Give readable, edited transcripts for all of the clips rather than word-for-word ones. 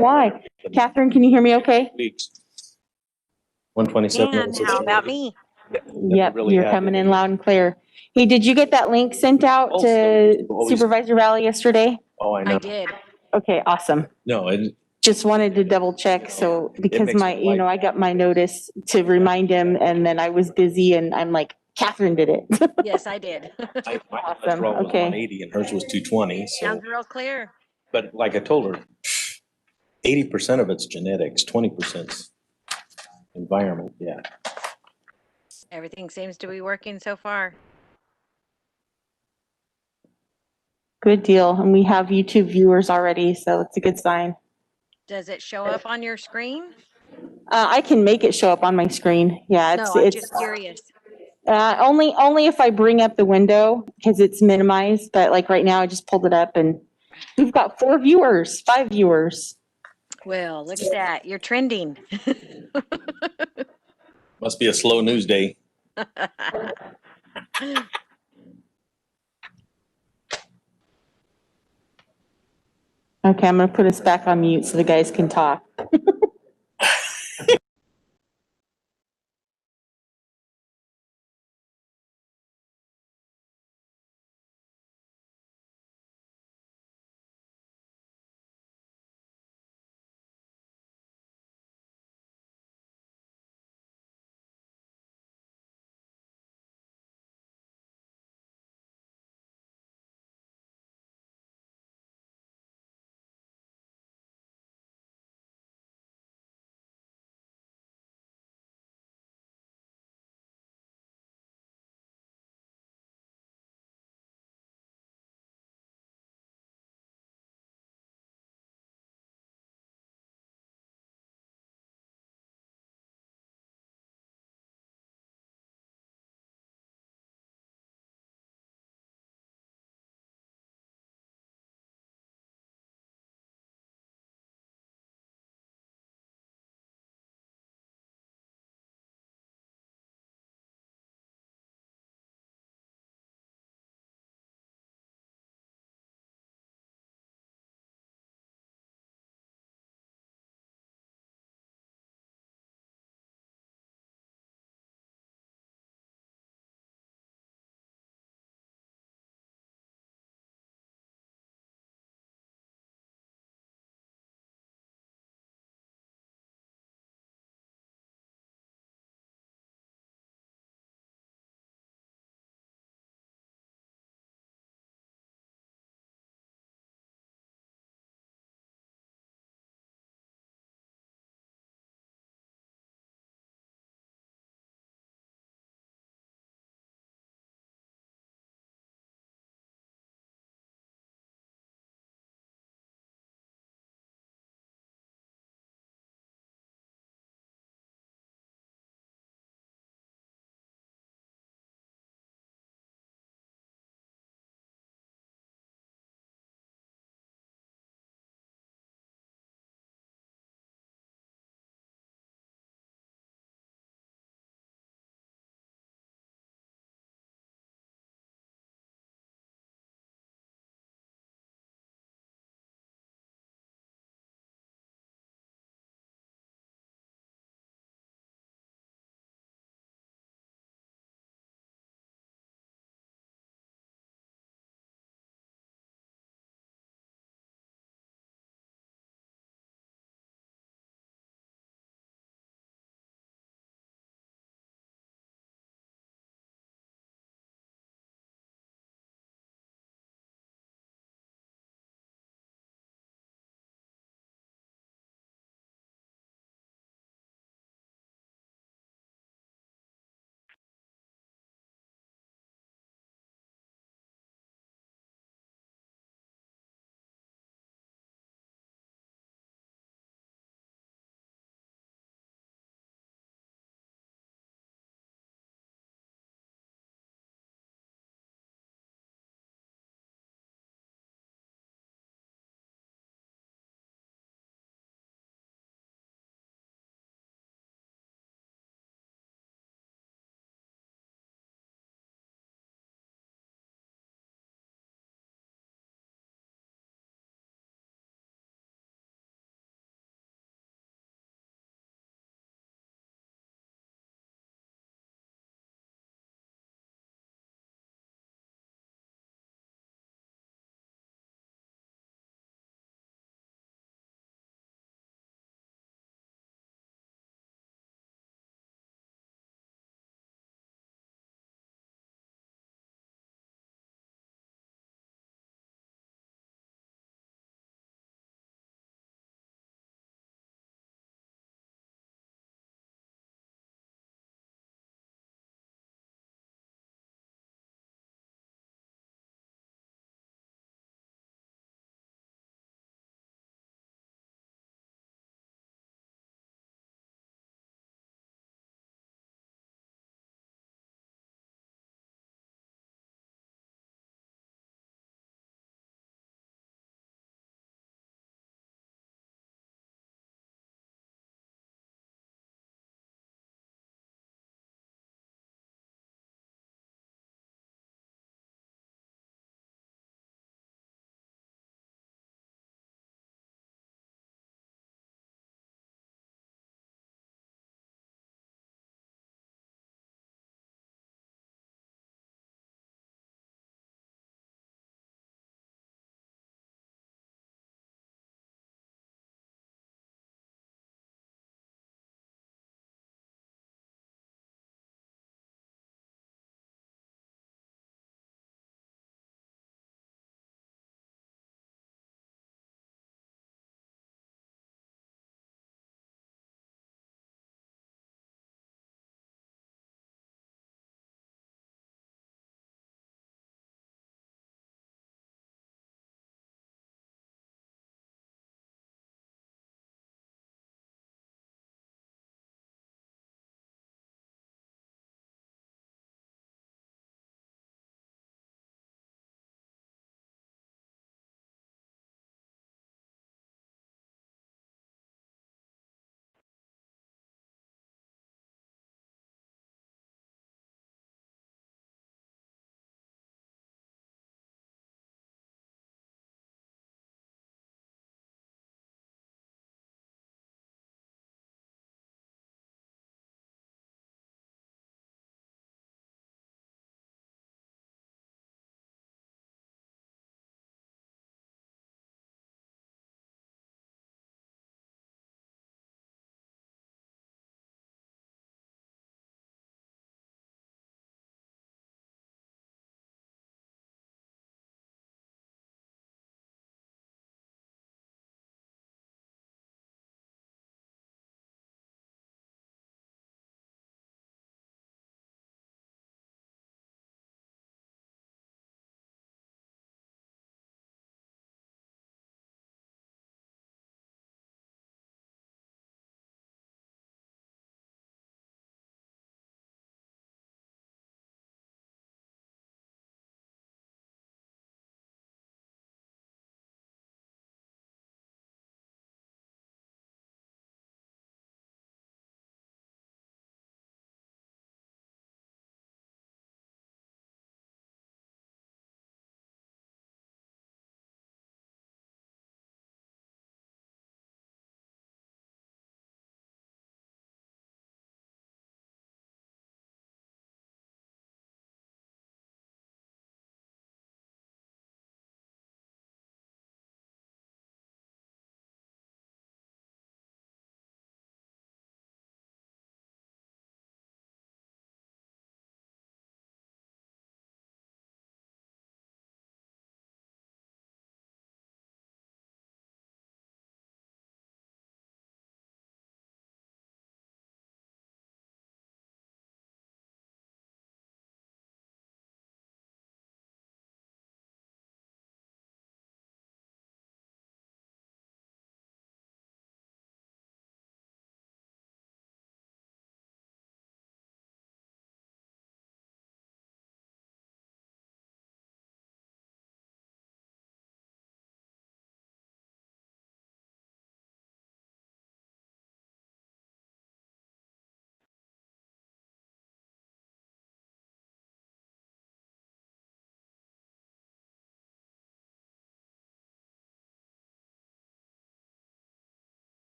Why? Catherine, can you hear me okay? Weeks. 127. And how about me? Yep, you're coming in loud and clear. Hey, did you get that link sent out to Supervisor Valley yesterday? Oh, I know. I did. Okay, awesome. No, it, Just wanted to double check, so, because makes my, me like- I got my notice to remind him, and then I was busy, and I'm like, Catherine did it. Yes, I did. my Awesome, cholesterol was okay. 180 and hers was 220. So, Sounds real clear. but like I told her, 80% of it's genetics, 20%'s environment. Yeah. Everything seems to be working so far. Good deal, and we have YouTube viewers already, so it's a good sign. Does it show up on your screen? I can make it show up on my screen. Yeah, No, I'm just curious. only if I bring up the window, because it's minimized, but like right now I just pulled it up and we've got 5 viewers. Well, look at that. You're trending. Must be a slow news day. Okay, I'm gonna put us back on mute so the guys can talk.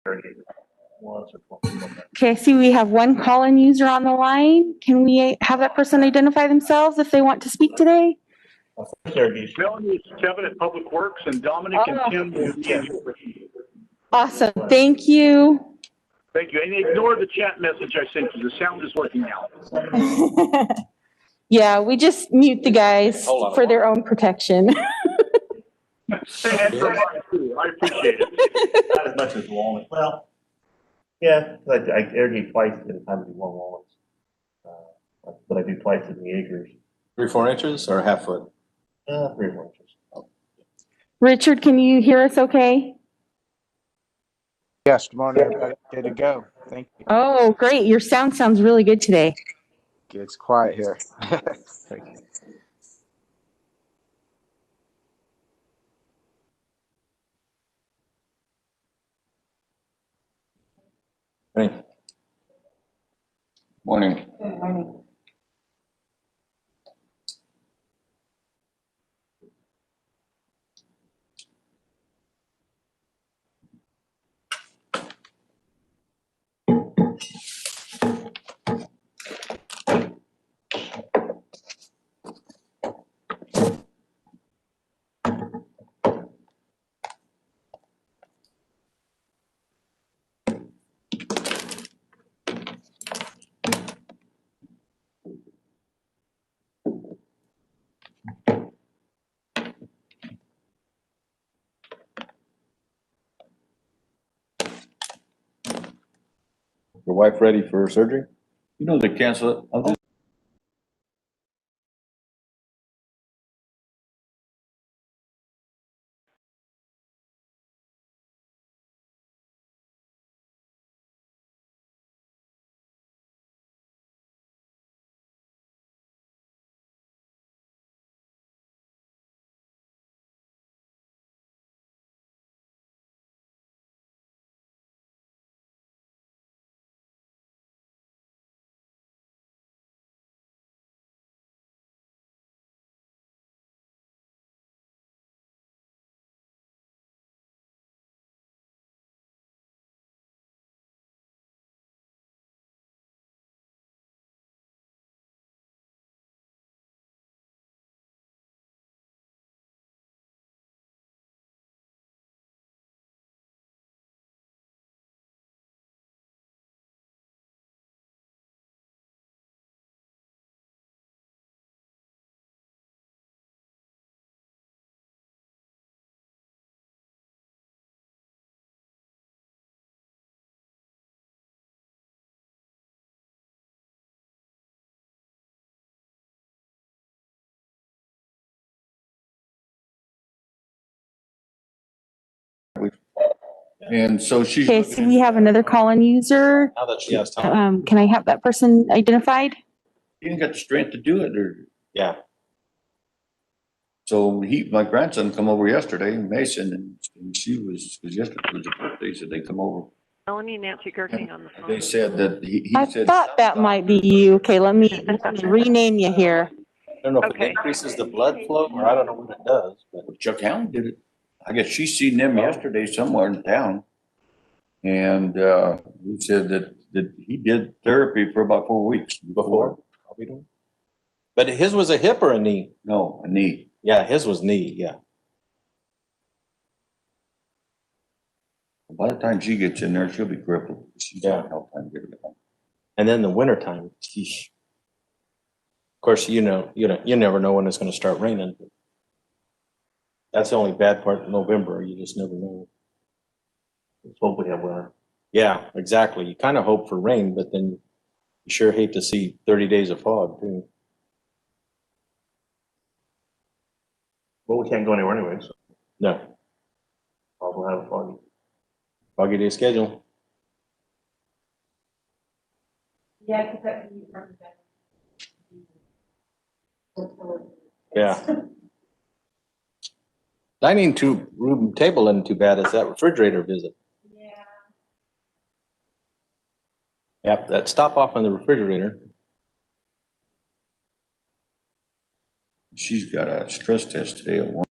Okay, I see we have one call-in user on the line. Can we have that person identify themselves if they want to speak today? Melanie, it's Kevin at Public Works, and Dominic and Tim will be in here. Awesome, thank you. Thank you. And ignore the chat message I sent you. The sound is working now. Yeah, we just mute the guys for their own protection. And for mine too. I appreciate it. Not as much as walnuts. Well, yeah, I irrigate twice at a time to do one walnuts. But I do twice in the acres. 3-4 inches or a half foot? 3 or 4 inches. Richard, can you hear us okay? Yes, good morning, everybody. Good to go. Thank you. Oh, great. Your sound sounds really good today. It's quiet here. Thank you. Right. Morning. Your wife ready for surgery? You know, they cancel it. I'll just and so she's Okay, so we have another call-in user. Now that she has time. Can I have that person identified? he didn't got the strength to do it, or Yeah. so my grandson come over yesterday, Mason, and she was, because yesterday was her birthday, so they come over. Melanie and Nancy Gerting on the And they phone. said that he I said. thought that might be you. Okay, let me rename you here. I don't know if it Okay. increases the blood flow or I don't know what it does, but Chuck Allen did it. I guess she seen them yesterday somewhere in town. And, he said that he did therapy for about 4 weeks before. I'll be doing. But his was a hip or a knee? No, a knee. Yeah, his was knee, yeah. By the time she gets in there, she'll be crippled. She's Yeah. got help time to get it done. And then the wintertime, sheesh. Of course, you never know when it's gonna start raining. That's the only bad part of November. You just never know. Let's hope we have winter. Yeah, exactly. You kind of hope for rain, but then you sure hate to see 30 days of fog too. Well, we can't go anywhere anyway, so No, we'll have a foggy. foggy day schedule. Yeah, because Yeah. Dining room table isn't too bad. It's that refrigerator visit. Yeah. Yep, that stop off on the refrigerator. She's got a stress test today at 1.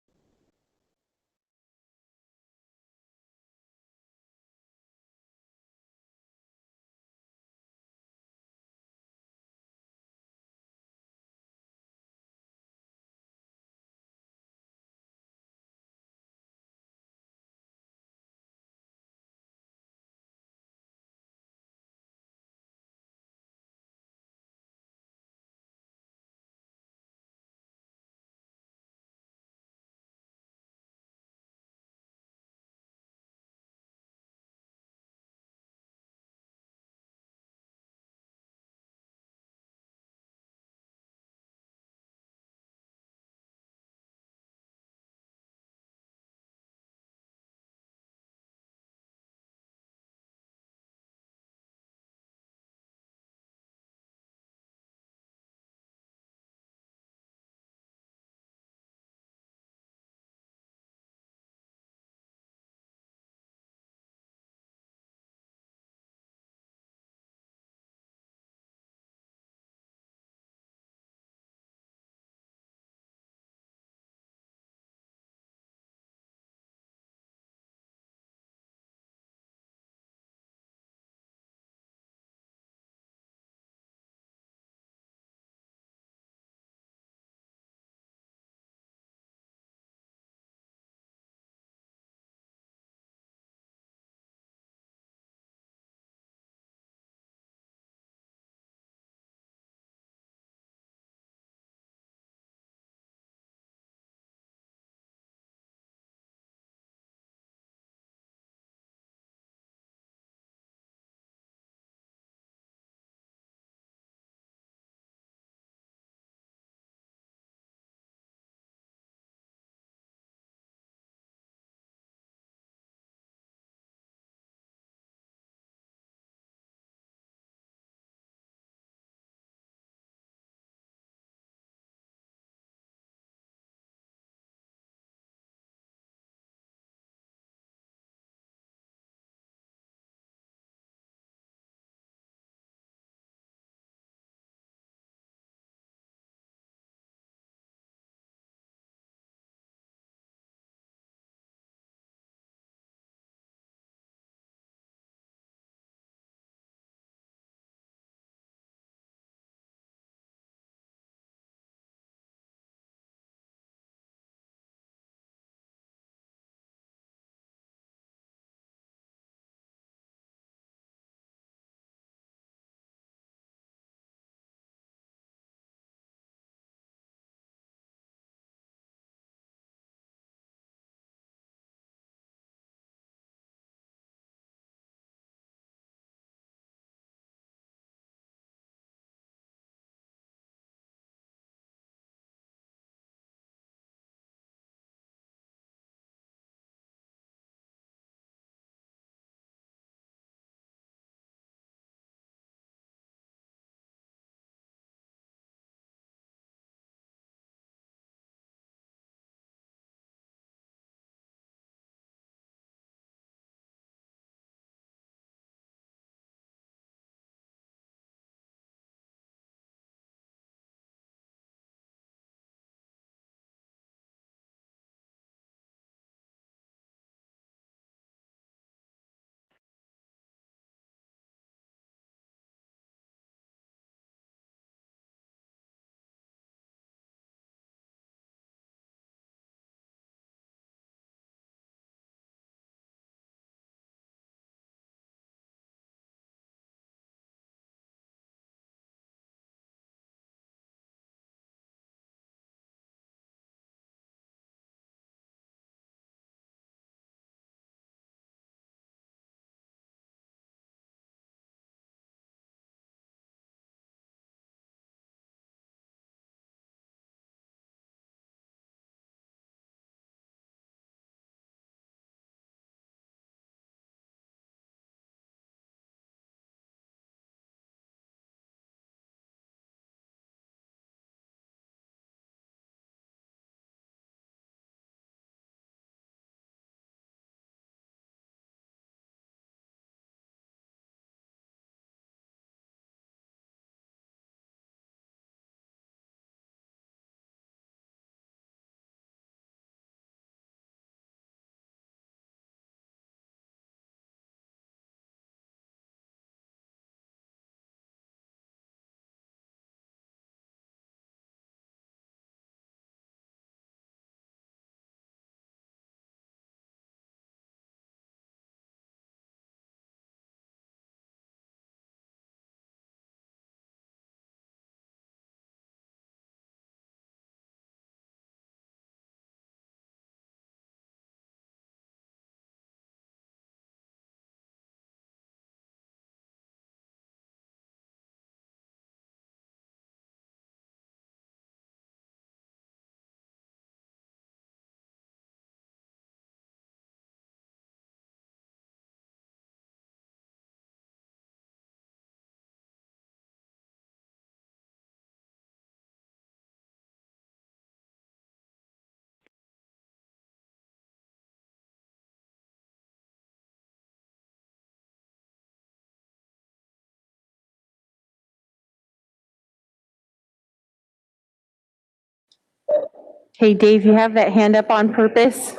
Hey, Dave, you have that hand up on purpose?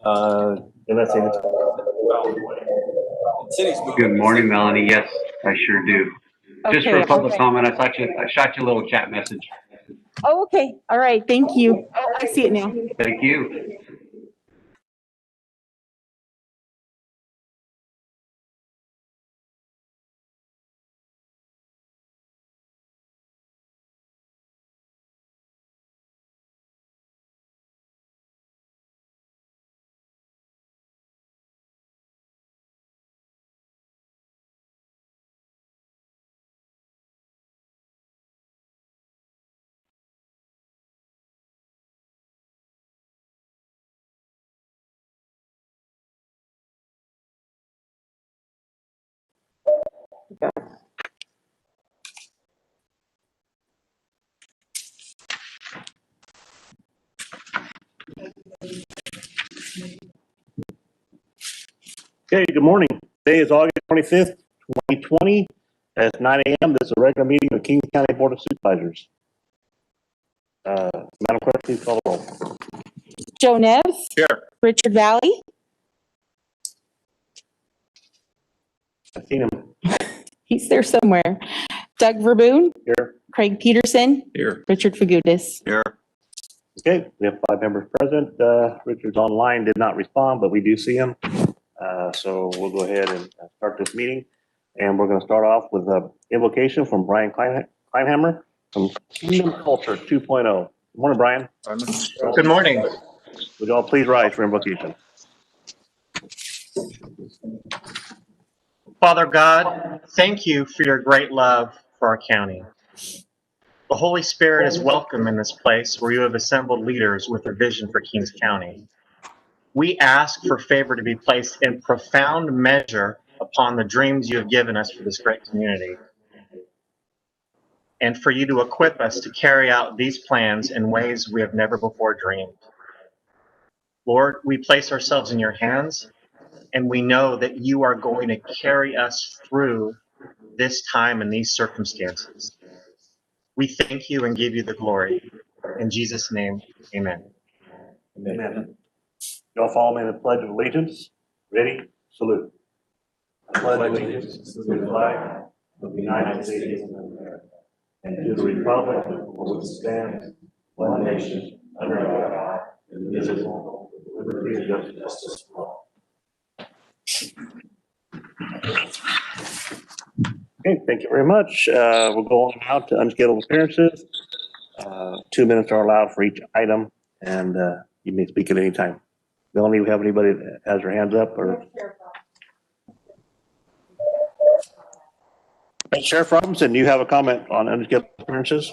Unless they just. Good morning, Melanie. Yes, I sure do. Just for Okay, a public okay. comment, I shot you a little chat message. Oh, okay. All right. Thank you. Oh, I see it now. Thank you. Okay, good morning. Today is August 25th, 2020. At 9 a.m. This is a regular meeting of Kings County Board of Supervisors. Madam Clerk, please call the roll. Joe Nevs? Here. Richard Valley? I've seen him. He's there somewhere. Doug Verboon? Here. Craig Peterson? Here. Richard Fagutis? Here. Okay, we have 5 members present. Richard's online, did not respond, but we do see him. So we'll go ahead and start this meeting. And we're going to start off with an invocation from Brian Kleinhammer from Kingdom Culture 2.0. Good morning, Brian. Good morning. Would you all please rise for invocation? Father God, thank you for your great love for our county. The Holy Spirit is welcome in this place where you have assembled leaders with a vision for Kings County. We ask for favor to be placed in profound measure upon the dreams you have given us for this great community, and for you to equip us to carry out these plans in ways we have never before dreamed. Lord, we place ourselves in your hands, and we know that you are going to carry us through this time and these circumstances. We thank you and give you the glory. In Jesus' name, amen. Amen. Y'all follow me in the Pledge of Allegiance. Ready? Salute. I pledge allegiance to the flag of the United States of America and to the republic for which it stands, one nation, under God, indivisible, with liberty and justice for all. Okay, thank you very much. We'll go on now to unscheduled appearances. 2 minutes are allowed for each item, and you may speak at any time. Melanie, we have anybody that has their hands up or? Hey, Sheriff Robinson, do you have a comment on unscheduled appearances?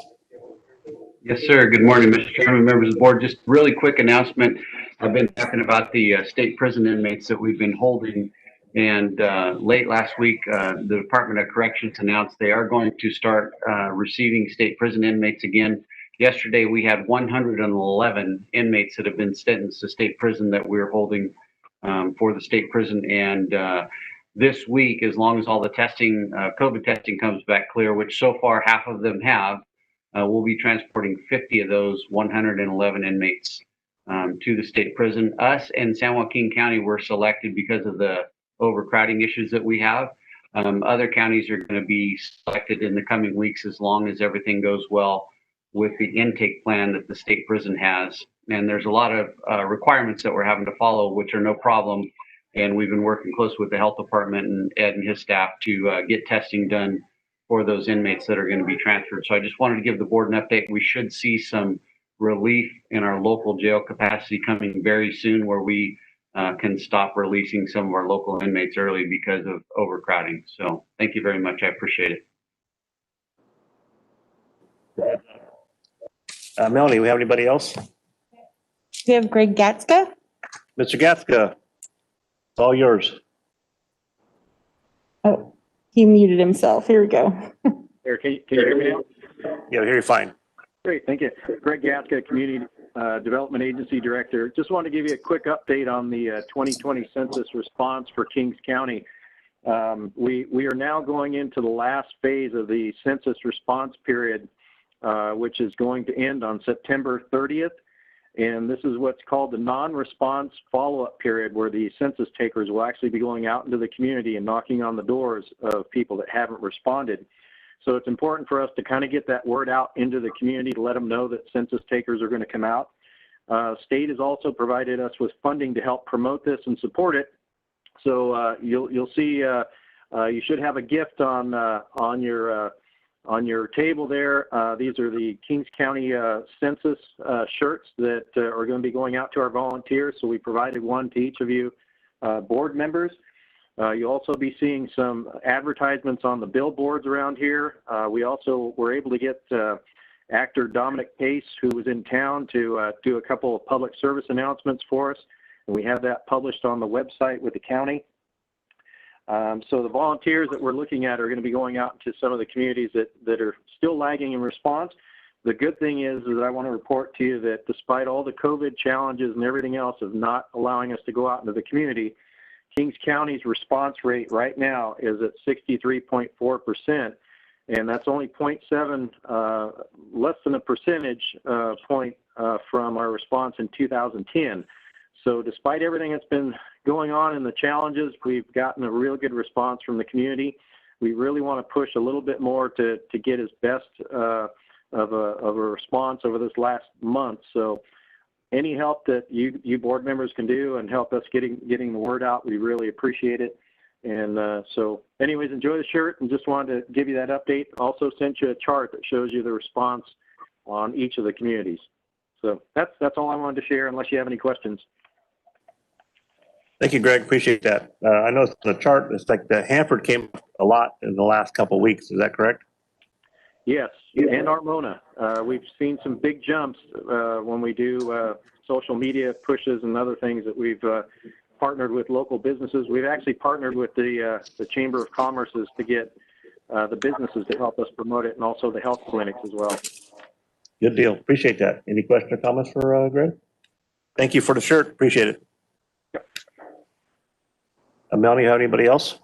Yes, sir. Good morning, Mr. Chairman, members of the board. Just really quick announcement. I've been talking about the state prison inmates that we've been holding. And late last week, the Department of Corrections announced they are going to start receiving state prison inmates again. Yesterday, we had 111 inmates that have been sentenced to state prison that we're holding for the state prison. And this week, as long as all the testing, COVID testing comes back clear, which so far half of them have, we'll be transporting 50 of those 111 inmates to the state prison. Us and San Joaquin County were selected because of the overcrowding issues that we have. Other counties are going to be selected in the coming weeks as long as everything goes well with the intake plan that the state prison has. And there's a lot of requirements that we're having to follow, which are no problem. And we've been working close with the health department and Ed and his staff to get testing done for those inmates that are going to be transferred. So I just wanted to give the board an update. We should see some relief in our local jail capacity coming very soon, where we can stop releasing some of our local inmates early because of overcrowding. So thank you very much. I appreciate it. Melanie, we have anybody else? We have Greg Gatska? Mr. Gatzka, it's all yours. Oh, he muted himself. Here we go. There, can you hear me now? Yeah, I hear you fine. Great, thank you. Greg Gaska, Community Development Agency Director. Just wanted to give you a quick update on the 2020 census response for Kings County. We are now going into the last phase of the census response period. which is going to end on September 30th. And this is what's called the non-response follow-up period, where the census takers will actually be going out into the community and knocking on the doors of people that haven't responded. So it's important for us to kind of get that word out into the community to let them know that census takers are going to come out. State has also provided us with funding to help promote this and support it. So you'll see you should have a gift on your table there. These are the Kings County census shirts that are going to be going out to our volunteers. So we provided one to each of you board members. You'll also be seeing some advertisements on the billboards around here. We also were able to get actor Dominic Pace, who was in town, to do a couple of public service announcements for us. And we have that published on the website with the county. So the volunteers that we're looking at are going to be going out to some of the communities that are still lagging in response. The good thing is that I want to report to you that despite all the COVID challenges and everything else of not allowing us to go out into the community, Kings County's response rate right now is at 63.4%, and that's only 0.7, less than a percentage point from our response in 2010. So despite everything that's been going on and the challenges, we've gotten a real good response from the community. We really want to push a little bit more to get as best of a response over this last month. So any help that you board members can do and help us getting the word out, we really appreciate it. And so anyways, enjoy the shirt, and just wanted to give you that update. Also sent you a chart that shows you the response on each of the communities. So that's all I wanted to share, unless you have any questions. Thank you, Greg. Appreciate that. I know the chart, it's like the Hanford came a lot in the last couple of weeks. Is that correct? Yes, and Armona. We've seen some big jumps when we do social media pushes and other things that we've partnered with local businesses. We've actually partnered with the Chamber of Commerce's to get the businesses to help us promote it, and also the health clinics as well. Good deal. Appreciate that. Any questions or comments for Greg? Thank you for the shirt. Appreciate it. Yep. Melanie, have anybody else?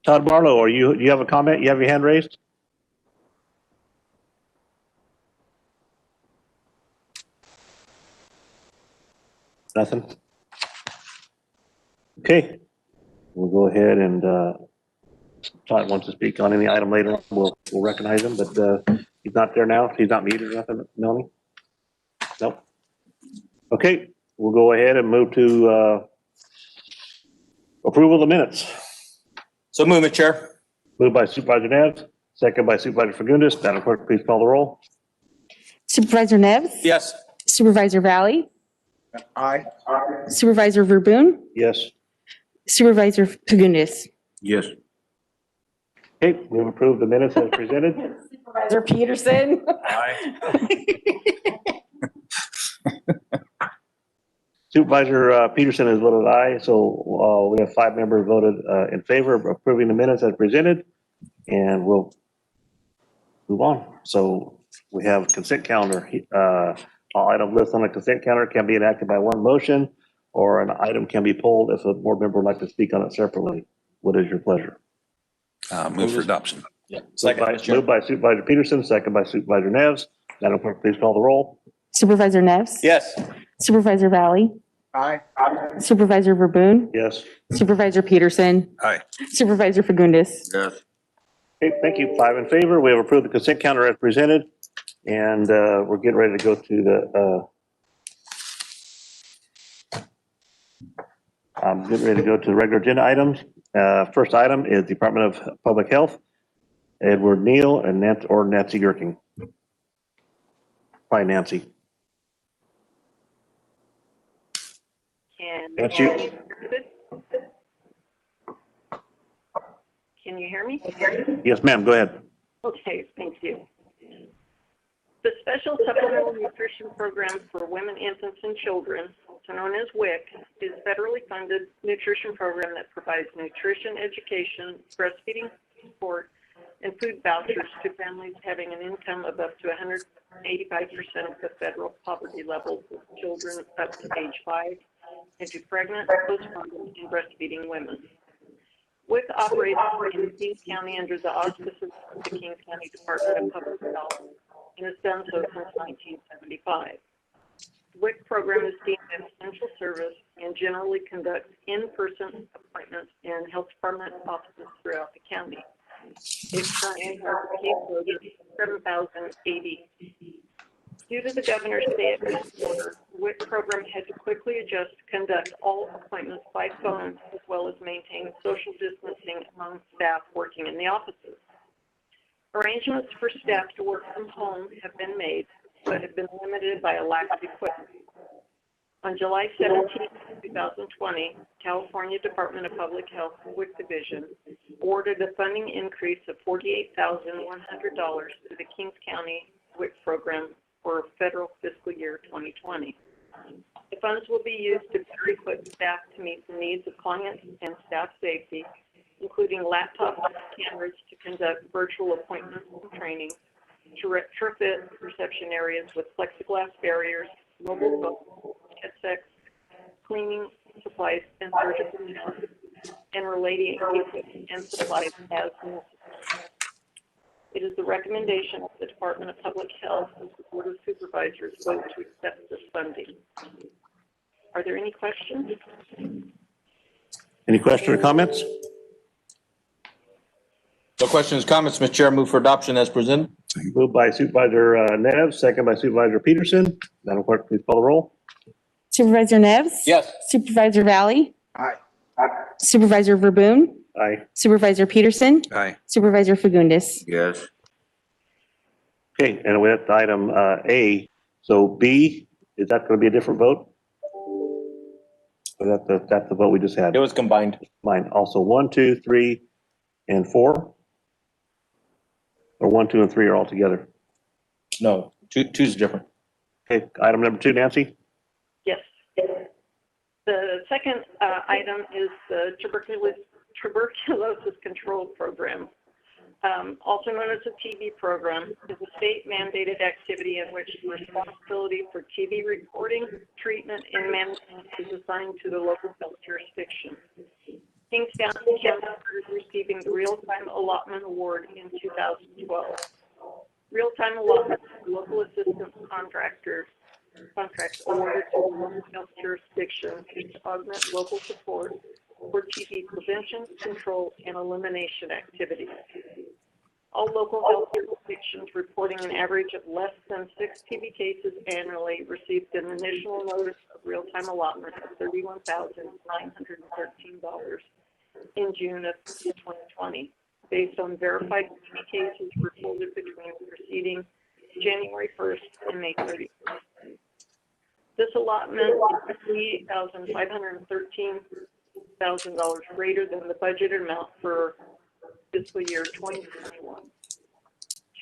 Todd Barlow, do you have a comment? You have your hand raised? Nothing? Okay. We'll go ahead and Todd wants to speak on any item later. We'll recognize him, but he's not there now. He's not muted or nothing, Melanie? Nope. Okay, we'll go ahead and move to approval of the minutes. So move it, Chair. Moved by Supervisor Neves, second by Supervisor Fagundes. Madam Clerk, please call the roll. Supervisor Neves? Yes. Supervisor Valley? Aye. Supervisor Verboen? Yes. Supervisor Fagundes? Yes. Okay, we've approved the minutes as presented. Supervisor Peterson? Supervisor Peterson has voted aye, so we have 5 members voted in favor of approving the minutes as presented, and we'll move on. So we have consent calendar. All items listed on the consent calendar can be enacted by one motion, or an item can be pulled if a board member would like to speak on it separately. What is your pleasure? Move for adoption. Yeah. Second, Mr. Chair. Moved by Supervisor Peterson, second by Supervisor Neves. Madam Clerk, please call the roll. Supervisor Neves? Yes. Supervisor Valley? Aye. Supervisor Verboen? Yes. Supervisor Peterson? Aye. Supervisor Fagundes? Yes. Okay, thank you. 5 in favor. We have approved the consent calendar as presented, and we're getting ready to go to the regular agenda items. First item is Department of Public Health, Edward Neal and Nancy Gerking. Hi, Nancy. That's you. Can you hear me? Yes, ma'am. Go ahead. Okay, thank you. The Special Supplemental Nutrition Program for Women, Infants, and Children, also known as WIC, is a federally funded nutrition program that provides nutrition education, breastfeeding support, and food vouchers to families having an income of up to 185% of the federal poverty level with children up to age 5, and to pregnant, postpartum, and breastfeeding women. WIC operates in Kings County under the auspices of the Kings County Department of Public Health and has done so since 1975. The WIC program is deemed an essential service and generally conducts in-person appointments in health department offices throughout the county. It currently has a caseload of 7,080. Due to the governor's stay-at-home order, the WIC program had to quickly adjust to conduct all appointments by phone, as well as maintain social distancing among staff working in the offices. Arrangements for staff to work from home have been made, but have been limited by a lack of equipment. On July 17, 2020, California Department of Public Health WIC Division awarded a funding increase of $48,100 to the Kings County WIC program for federal fiscal year 2020. The funds will be used to better equip staff to meet the needs of clients and staff safety, including laptops and cameras to conduct virtual appointments and training, to retrofit reception areas with plexiglass barriers, mobile phones, headsets, cleaning supplies, and surgical masks, and related equipment and supplies as necessary. It is the recommendation of the Department of Public Health and the Board of Supervisors vote to accept this funding. Are there any questions? Any questions or comments? No questions, comments, Mr. Chair, move for adoption as presented. Moved by Supervisor Neves, second by Supervisor Peterson. Madam Clerk, please call the roll. Supervisor Neves? Yes. Supervisor Valley? Aye. Supervisor Verboen? Aye. Supervisor Peterson? Aye. Supervisor Fagundes? Yes. Okay, and we're at item A. So B, is that going to be a different vote? Or that's the vote we just had? It was combined. Mine also 1, 2, 3, and 4? Or 1, 2, and 3 are all together? No, two's different. Okay, item number 2, Nancy? Yes. The second item is the tuberculosis control program. Also known as the TB program, is a state mandated activity in which the responsibility for TB reporting, treatment, and management is assigned to the local health jurisdiction. Kings County is receiving the Real-Time Allotment Award in 2012. Real-Time allotment is local assistance contracts awarded to the local health jurisdiction to augment local support for TB prevention, control, and elimination activities. All local health jurisdictions reporting an average of less than 6 TB cases annually received an initial notice of real-time allotment of $31,913 in June of 2020, based on verified TB cases reported between the preceding January 1st and May 31st. This allotment is $58,513,000 greater than the budgeted amount for fiscal year 2021.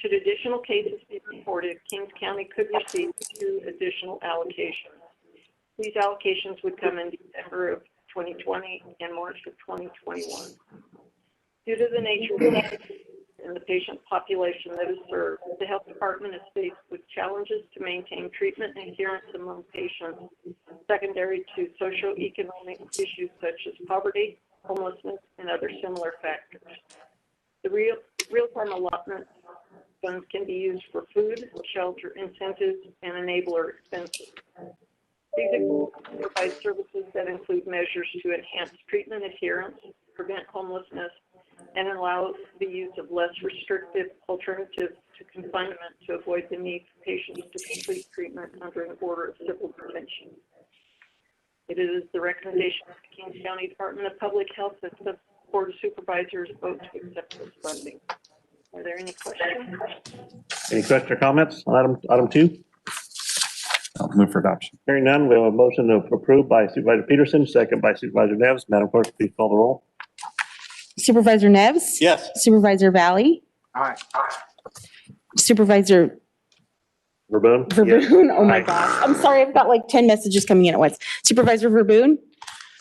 Should additional cases be reported, Kings County could receive 2 additional allocations. These allocations would come in December of 2020 and March of 2021. Due to the nature of the and the patient population that is served, the health department is faced with challenges to maintain treatment adherence among patients secondary to socioeconomic issues such as poverty, homelessness, and other similar factors. The real-time allotment funds can be used for food, shelter, incentives, and enabler expenses. These provide services that include measures to enhance treatment adherence, prevent homelessness, and allow the use of less restrictive alternatives to confinement to avoid the need for patients to complete treatment under an order of civil detention. It is the recommendation of the Kings County Department of Public Health that the Board of Supervisors vote to accept this funding. Are there any questions? Any questions or comments on item 2? I'll move for adoption. Hearing none, we have a motion to approve by Supervisor Peterson, second by Supervisor Neves. Madam Clerk, please call the roll. Supervisor Neves? Yes. Supervisor Valley? Aye. Supervisor Verboen? Verboen? Oh my Aye. gosh. I'm sorry, I've got like 10 messages coming in at once. Supervisor Verboen?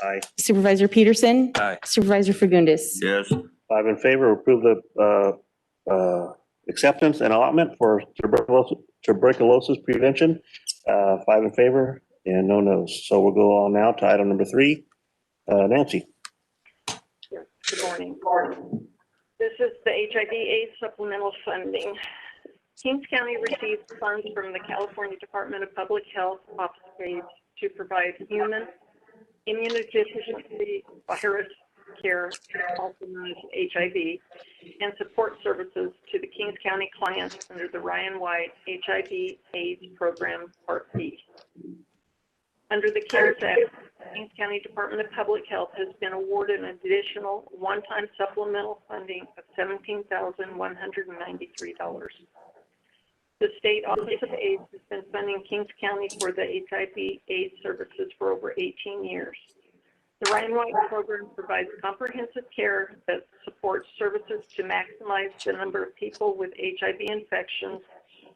Aye. Supervisor Peterson? Aye. Supervisor Fagundes? Yes. 5 in favor, approve the acceptance and allotment for tuberculosis prevention. 5 in favor and no no's. So we'll go on now to item number 3. Nancy? Good morning. This is the HIV/AIDS supplemental funding. Kings County receives funds from the California Department of Public Health Office Aids to provide human immunodeficiency virus care, also known as HIV, and support services to the Kings County clients under the Ryan White HIV/AIDS program, Part B. Under the CARES Act, Kings County Department of Public Health has been awarded an additional one-time supplemental funding of $17,193. The State Office of AIDS has been funding Kings County for the HIV/AIDS services for over 18 years. The Ryan White program provides comprehensive care that supports services to maximize the number of people with HIV infections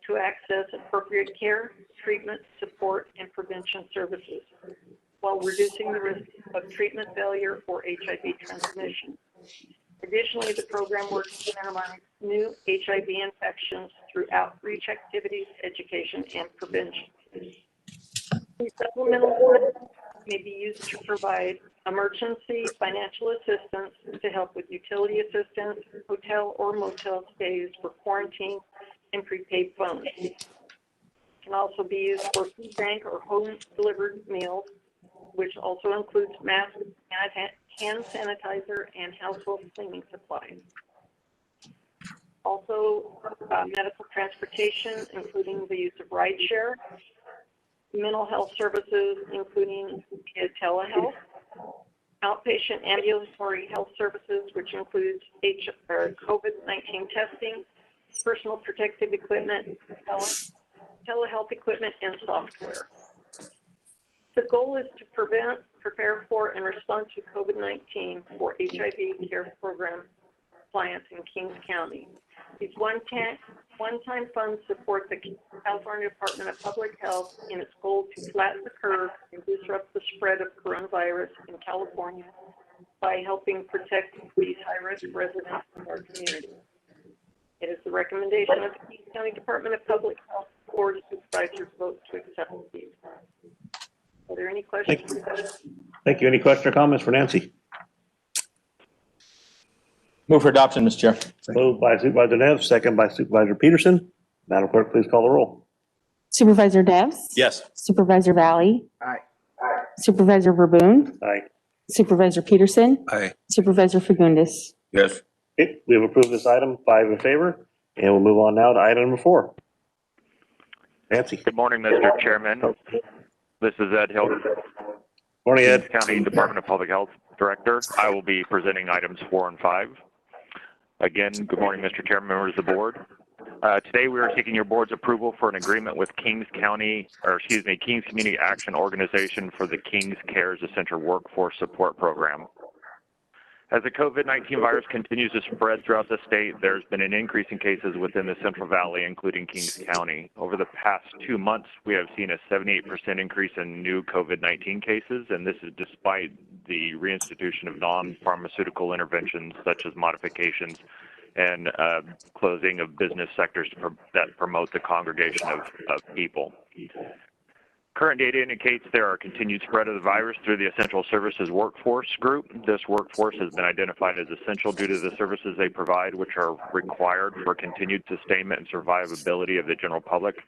to access appropriate care, treatment, support, and prevention services, while reducing the risk of treatment failure or HIV transmission. Additionally, the program works to minimize new HIV infections through outreach activities, education, and prevention. These supplemental funds may be used to provide emergency financial assistance to help with utility assistance, hotel or motel stays for quarantine, and prepaid phones. It can also be used for food bank or home delivered meals, which also includes masks, hand sanitizer, and household cleaning supplies. Also, medical transportation, including the use of rideshare, mental health services, including telehealth, outpatient ambulatory health services, which includes COVID-19 testing, personal protective equipment, telehealth equipment, and software. The goal is to prevent, prepare for, and respond to COVID-19 for HIV care program clients in Kings County. These one-time funds support the California Department of Public Health in its goal to flatten the curve and disrupt the spread of coronavirus in California by helping protect these high-risk residents of our community. It is the recommendation of the Kings County Department of Public Health Board of Supervisors vote to accept these. Are there any questions? Thank you. Any question or comments for Nancy? Move for adoption, Mr. Chair. Moved by Supervisor Neves, second by Supervisor Peterson. Madam Clerk, please call the roll. Supervisor Debs? Yes. Supervisor Valley? Aye. Supervisor Verboen? Aye. Supervisor Peterson? Aye. Supervisor Fagundes? Yes. Okay, we have approved this item, 5 in favor, and we'll move on now to item number 4. Nancy. Good morning, Mr. Chairman. This is Ed Hill, Morning, Kings Ed. County Department of Public Health Director. I will be presenting items 4 and 5. Again, good morning, Mr. Chairman, members of the board. Today we are seeking your board's approval for an agreement with Kings Community Action Organization for the Kings Cares Essential Workforce Support Program. As the COVID-19 virus continues to spread throughout the state, there's been an increase in cases within the Central Valley, including Kings County. Over the past 2 months, we have seen a 78% increase in new COVID-19 cases, and this is despite the reinstitution of non-pharmaceutical interventions such as modifications and closing of business sectors that promote the congregation of people. Current data indicates there are continued spread of the virus through the Essential Services Workforce Group. This workforce has been identified as essential due to the services they provide, which are required for continued sustainment and survivability of the general public.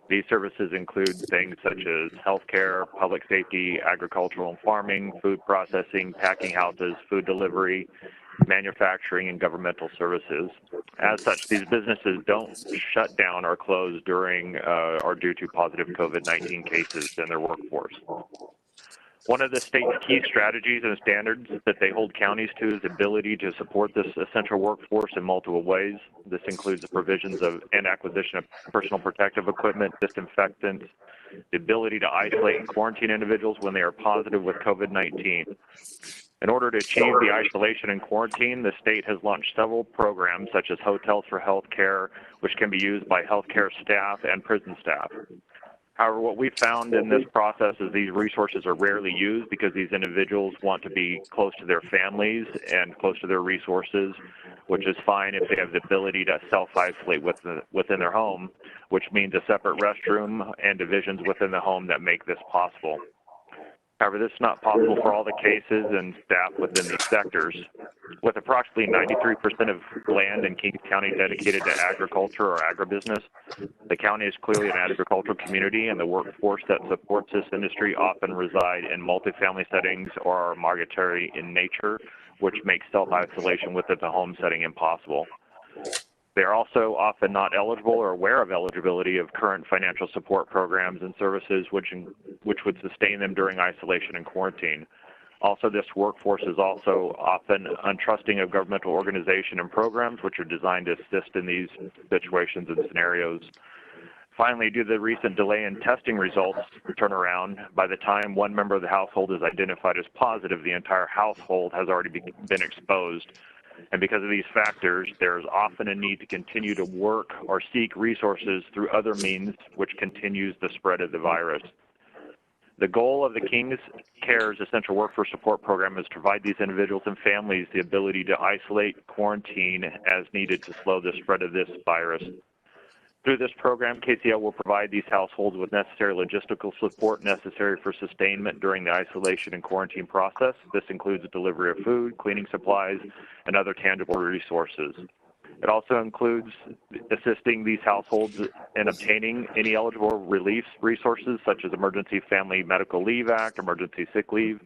These services include things such as healthcare, public safety, agricultural and farming, food processing, packing houses, food delivery, manufacturing, and governmental services. As such, these businesses don't shut down or close during or due to positive COVID-19 cases in their workforce. One of the state's key strategies and standards that they hold counties to is the ability to support this essential workforce in multiple ways. This includes the provisions of and acquisition of personal protective equipment, disinfectants, the ability to isolate and quarantine individuals when they are positive with COVID-19. In order to achieve the isolation and quarantine, the state has launched several programs such as Hotels for Health Care, which can be used by healthcare staff and prison staff. However, what we found in this process is these resources are rarely used because these individuals want to be close to their families and close to their resources, which is fine if they have the ability to self-isolate within their home, which means a separate restroom and divisions within the home that make this possible. However, this is not possible for all the cases and staff within these sectors. With approximately 93% of land in Kings County dedicated to agriculture or agribusiness, the county is clearly an agricultural community, and the workforce that supports this industry often reside in multifamily settings or are migratory in nature, which makes self-isolation within the home setting impossible. They are also often not eligible or aware of eligibility of current financial support programs and services which would sustain them during isolation and quarantine. Also, this workforce is also often untrusting of governmental organization and programs which are designed to assist in these situations and scenarios. Finally, due to the recent delay in testing results turnaround, by the time one member of the household is identified as positive, the entire household has already been exposed. And because of these factors, there's often a need to continue to work or seek resources through other means, which continues the spread of the virus. The goal of the Kings Cares Essential Workforce Support Program is to provide these individuals and families the ability to isolate, quarantine as needed to slow the spread of this virus. Through this program, KCO will provide these households with necessary logistical support necessary for sustainment during the isolation and quarantine process. This includes the delivery of food, cleaning supplies, and other tangible resources. It also includes assisting these households in obtaining any eligible relief resources such as Emergency Family Medical Leave Act, Emergency Sick Leave,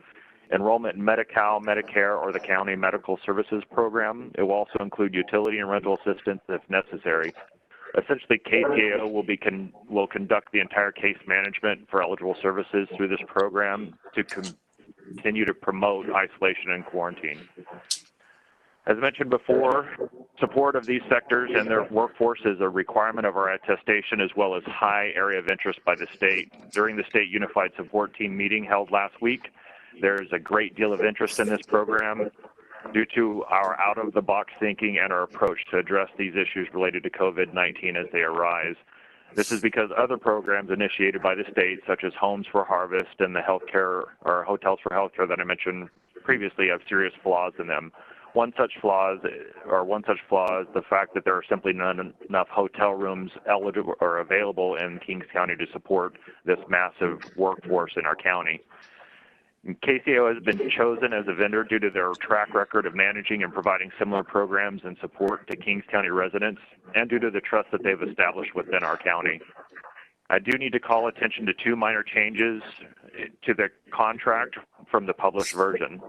enrollment in Medi-Cal, Medicare, or the County Medical Services Program. It will also include utility and rental assistance if necessary. Essentially, KCAO will conduct the entire case management for eligible services through this program to continue to promote isolation and quarantine. As mentioned before, support of these sectors and their workforce is a requirement of our attestation as well as high area of interest by the state. During the State Unified Support Team meeting held last week, there is a great deal of interest in this program due to our out-of-the-box thinking and our approach to address these issues related to COVID-19 as they arise. This is because other programs initiated by the state, such as Homes for Harvest and the healthcare or Hotels for Healthcare that I mentioned previously, have serious flaws in them. One such flaw is the fact that there are simply not enough hotel rooms eligible or available in Kings County to support this massive workforce in our county. KCO has been chosen as a vendor due to their track record of managing and providing similar programs and support to Kings County residents and due to the trust that they've established within our county. I do need to call attention to two minor changes to the contract from the published version.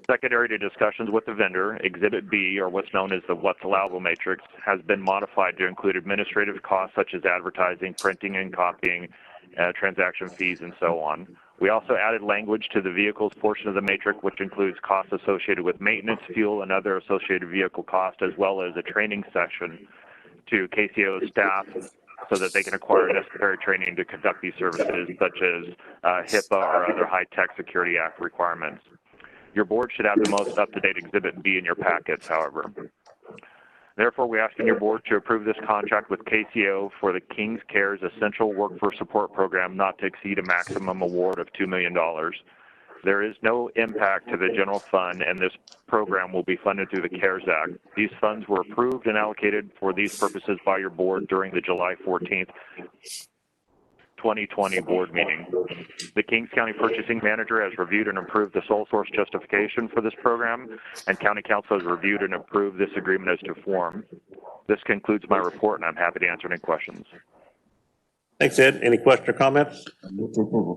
Secondary to discussions with the vendor, Exhibit B, or what's known as the What's Allowable Matrix, has been modified to include administrative costs such as advertising, printing and copying, transaction fees, and so on. We also added language to the vehicles portion of the matrix, which includes costs associated with maintenance, fuel, and other associated vehicle costs, as well as a training session to KCO staff so that they can acquire necessary training to conduct these services, such as HIPAA or other high-tech Security Act requirements. Your board should have the most up-to-date Exhibit B in your packets, however. Therefore, we ask in your board to approve this contract with KCO for the Kings Cares Essential Workforce Support Program not to exceed a maximum award of $2 million. There is no impact to the general fund, and this program will be funded through the CARES Act. These funds were approved and allocated for these purposes by your board during the July 14th, 2020 board meeting. The Kings County Purchasing Manager has reviewed and approved the sole source justification for this program, and County Council has reviewed and approved this agreement as to form. This concludes my report, and I'm happy to answer any questions. Thanks, Ed. Any question or comments?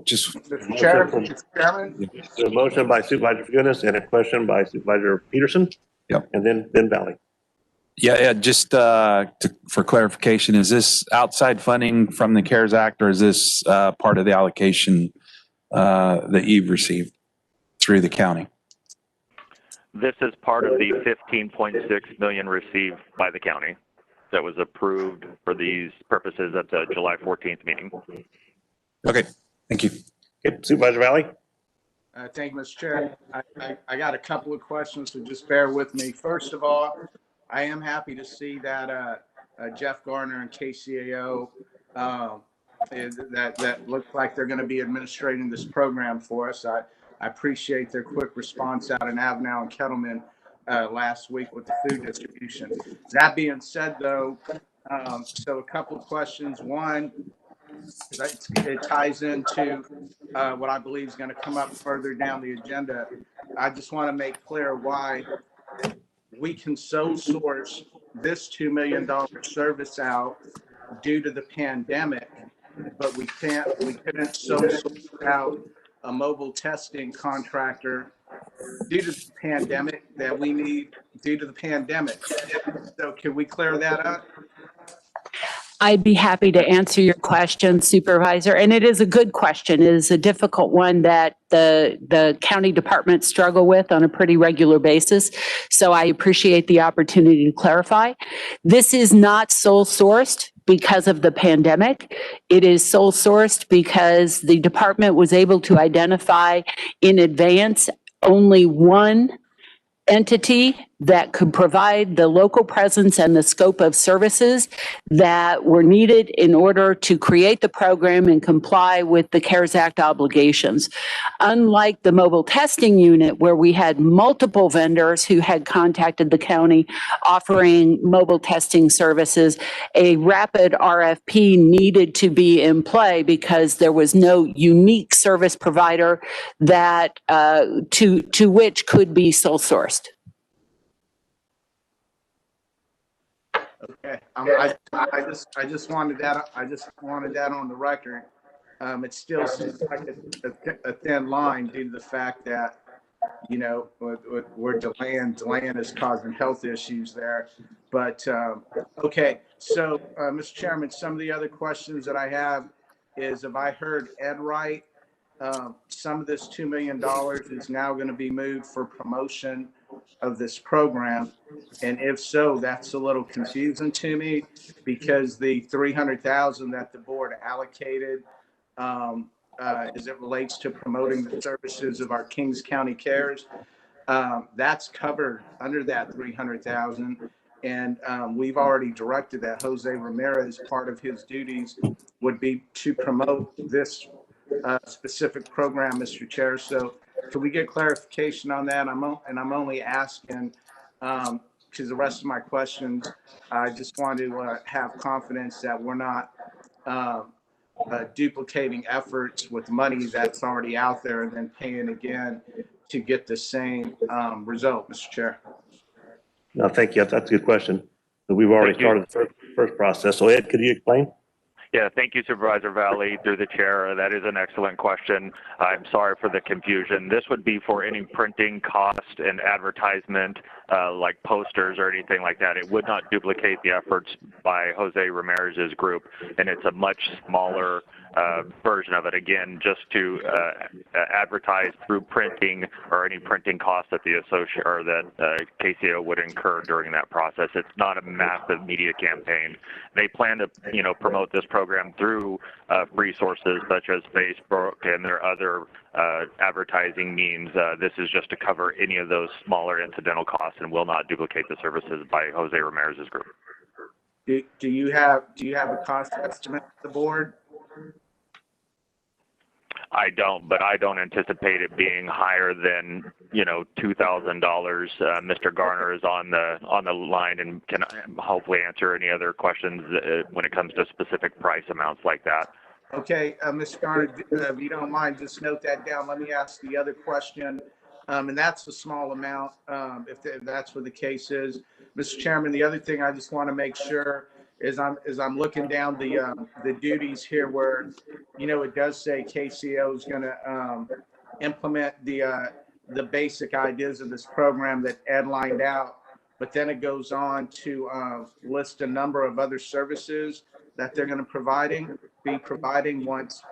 Just, Mr. Chairman. A motion by Supervisor Fagundes and a question by Supervisor Peterson. Yep. And then Ben Valley. yeah, Ed, just for clarification, is this outside funding from the CARES Act, or is this part of the allocation that you've received through the county? This is part of the $15.6 million received by the county that was approved for these purposes at the July 14th meeting. Okay, thank you. Okay, Supervisor Valley. Thank you, Mr. Chair. I got a couple of questions, so just bear with me. First of all, I am happy to see that Jeff Garner and KCAO that looks like they're going to be administrating this program for us. I appreciate their quick response out in Avenel and Kettleman last week with the food distribution. That being said, though, so a couple of questions. One, it ties into what I believe is going to come up further down the agenda. I just want to make clear why we can sole source this $2 million service out due to the pandemic, but we couldn't sole source out a mobile testing contractor due to the pandemic that we need due to the pandemic. So can we clear that up? I'd be happy to answer your question, Supervisor. And it is a good question. It is a difficult one that the county departments struggle with on a pretty regular basis. So I appreciate the opportunity to clarify. This is not sole sourced because of the pandemic. It is sole sourced because the department was able to identify in advance only one entity that could provide the local presence and the scope of services that were needed in order to create the program and comply with the CARES Act obligations. Unlike the mobile testing unit, where we had multiple vendors who had contacted the county offering mobile testing services, a rapid RFP needed to be in play because there was no unique service provider that to which could be sole sourced. Okay, I just wanted that. I just wanted that on the record. It still seems like a thin line due to the fact that, you know, we're delaying is causing health issues there. But okay, so Mr. Chairman, some of the other questions that I have is, if I heard Ed right, some of this $2 million is now going to be moved for promotion of this program. And if so, that's a little confusing to me, because the $300,000 that the board allocated as it relates to promoting the services of our Kings County Cares, that's covered under that $300,000. And we've already directed that Jose Ramirez, part of his duties would be to promote this specific program, Mr. Chair. So could we get clarification on that? I'm only asking because the rest of my questions, I just want to have confidence that we're not duplicating efforts with money that's already out there and then paying again to get the same result, Mr. Chair. No, thank you. That's a good question. So we've already started the first process. So Ed, could you explain? Yeah, thank you, Supervisor Valley, through the chair. That is an excellent question. I'm sorry for the confusion. This would be for any printing cost and advertisement, like posters or anything like that. It would not duplicate the efforts by Jose Ramirez's group, and it's a much smaller version of it. Again, just to advertise through printing or any printing costs that the KCO would incur during that process. It's not a massive media campaign. They plan to, promote this program through resources such as Facebook and their other advertising means. This is just to cover any of those smaller incidental costs and will not duplicate the services by Jose Ramirez's group. Do you have a cost estimate for the board? I don't, but I don't anticipate it being higher than, $2,000. Mr. Garner is on the line and can hopefully answer any other questions when it comes to specific price amounts like that. Okay, Mr. Garner, if you don't mind, just note that down. Let me ask the other question, and that's a small amount, if that's what the case is. Mr. Chairman, the other thing I just want to make sure is I'm looking down the duties here where, it does say KCO is going to implement the basic ideas of this program that Ed lined out, but then it goes on to list a number of other services that they're going to be providing once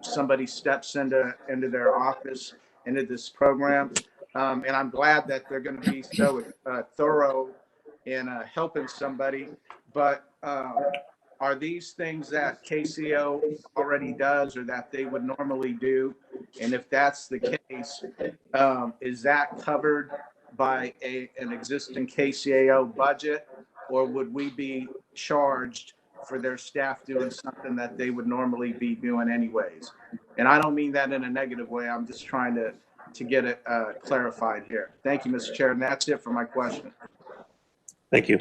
somebody steps into their office, into this program. And I'm glad that they're going to be so thorough in helping somebody. But are these things that KCO already does or that they would normally do? And if that's the case, is that covered by an existing KCAO budget, or would we be charged for their staff doing something that they would normally be doing anyways? And I don't mean that in a negative way. I'm just trying to get it clarified here. Thank you, Mr. Chair. And that's it for my question. Thank you.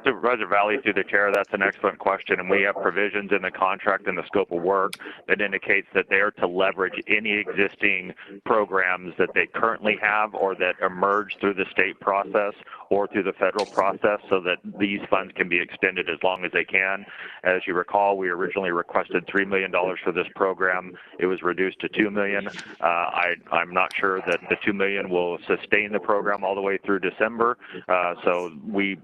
Supervisor Valley, through the chair, that's an excellent question, and we have provisions in the contract and the scope of work that indicates that they are to leverage any existing programs that they currently have or that emerge through the state process or through the federal process so that these funds can be extended as long as they can. As you recall, we originally requested $3 million for this program. It was reduced to $2 million. I'm not sure that the $2 million will sustain the program all the way through December, so we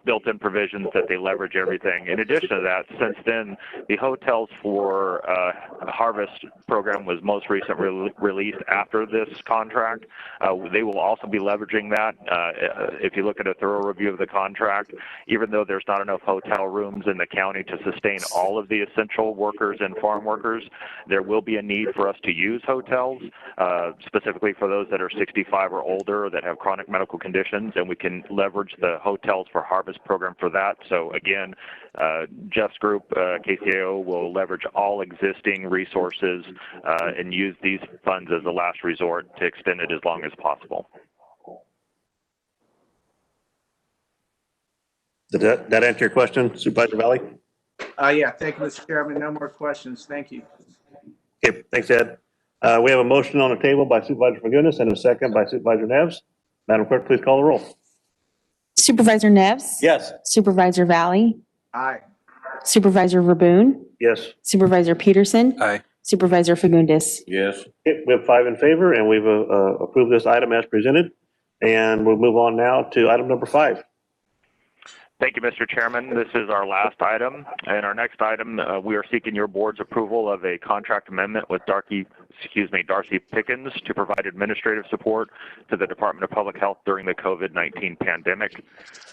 built-in provisions that they leverage everything. In addition to that, since then, the Hotels for Harvest program was most recently released after this contract. They will also be leveraging that. If you look at a thorough review of the contract, even though there's not enough hotel rooms in the county to sustain all of the essential workers and farm workers, there will be a need for us to use hotels, specifically for those that are 65 or older or that have chronic medical conditions, and we can leverage the Hotels for Harvest program for that. So again, Jeff's group, KCAO, will leverage all existing resources and use these funds as a last resort to extend it as long as possible. Did that answer your question, Supervisor Valley? Yeah, thank you, Mr. Chairman. No more questions. Thank you. Okay, thanks, Ed. We have a motion on the table by Supervisor Fagundes and a second by Supervisor Neves. Madam Clerk, please call the roll. Supervisor Neves? Yes. Supervisor Valley? Aye. Supervisor Verboen? Yes. Supervisor Peterson? Aye. Supervisor Fagundes? Yes. Okay, we have 5 in favor, and we've approved this item as presented. And we'll move on now to item number 5. Thank you, Mr. Chairman. This is our last item. And our next item, we are seeking your board's approval of a contract amendment with Darcy Pickens to provide administrative support to the Department of Public Health during the COVID-19 pandemic.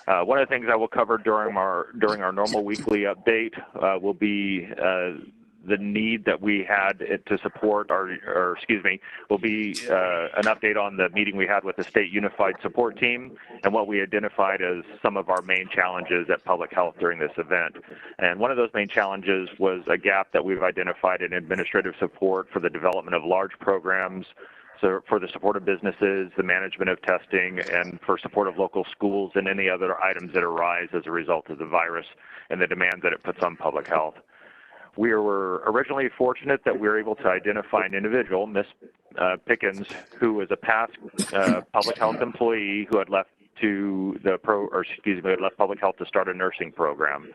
One of the things I will cover during our normal weekly update will be the need that we had to support, will be an update on the meeting we had with the State Unified Support Team and what we identified as some of our main challenges at public health during this event. And one of those main challenges was a gap that we've identified in administrative support for the development of large programs, so for the support of businesses, the management of testing, and for support of local schools and any other items that arise as a result of the virus and the demand that it puts on public health. We were originally fortunate that we were able to identify an individual, Ms. Pickens, who was a past public health employee who had left left public health to start a nursing program.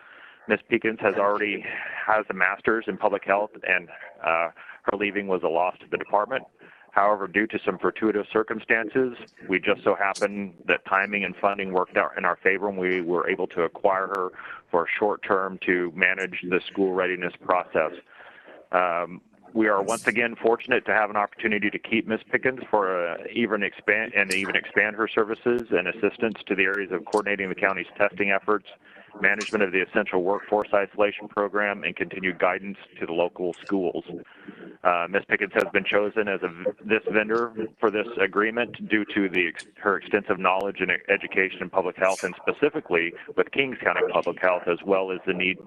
Ms. Pickens has a master's in public health, and her leaving was a loss to the department. However, due to some fortuitous circumstances, we just so happened that timing and funding worked out in our favor, and we were able to acquire her for a short term to manage the school readiness process. We are once again fortunate to have an opportunity to keep Ms. Pickens for even expand her services and assistance to the areas of coordinating the county's testing efforts, management of the essential workforce isolation program, and continued guidance to the local schools. Ms. Pickens has been chosen as this vendor for this agreement due to her extensive knowledge in education and public health, and specifically with Kings County Public Health, as well as the need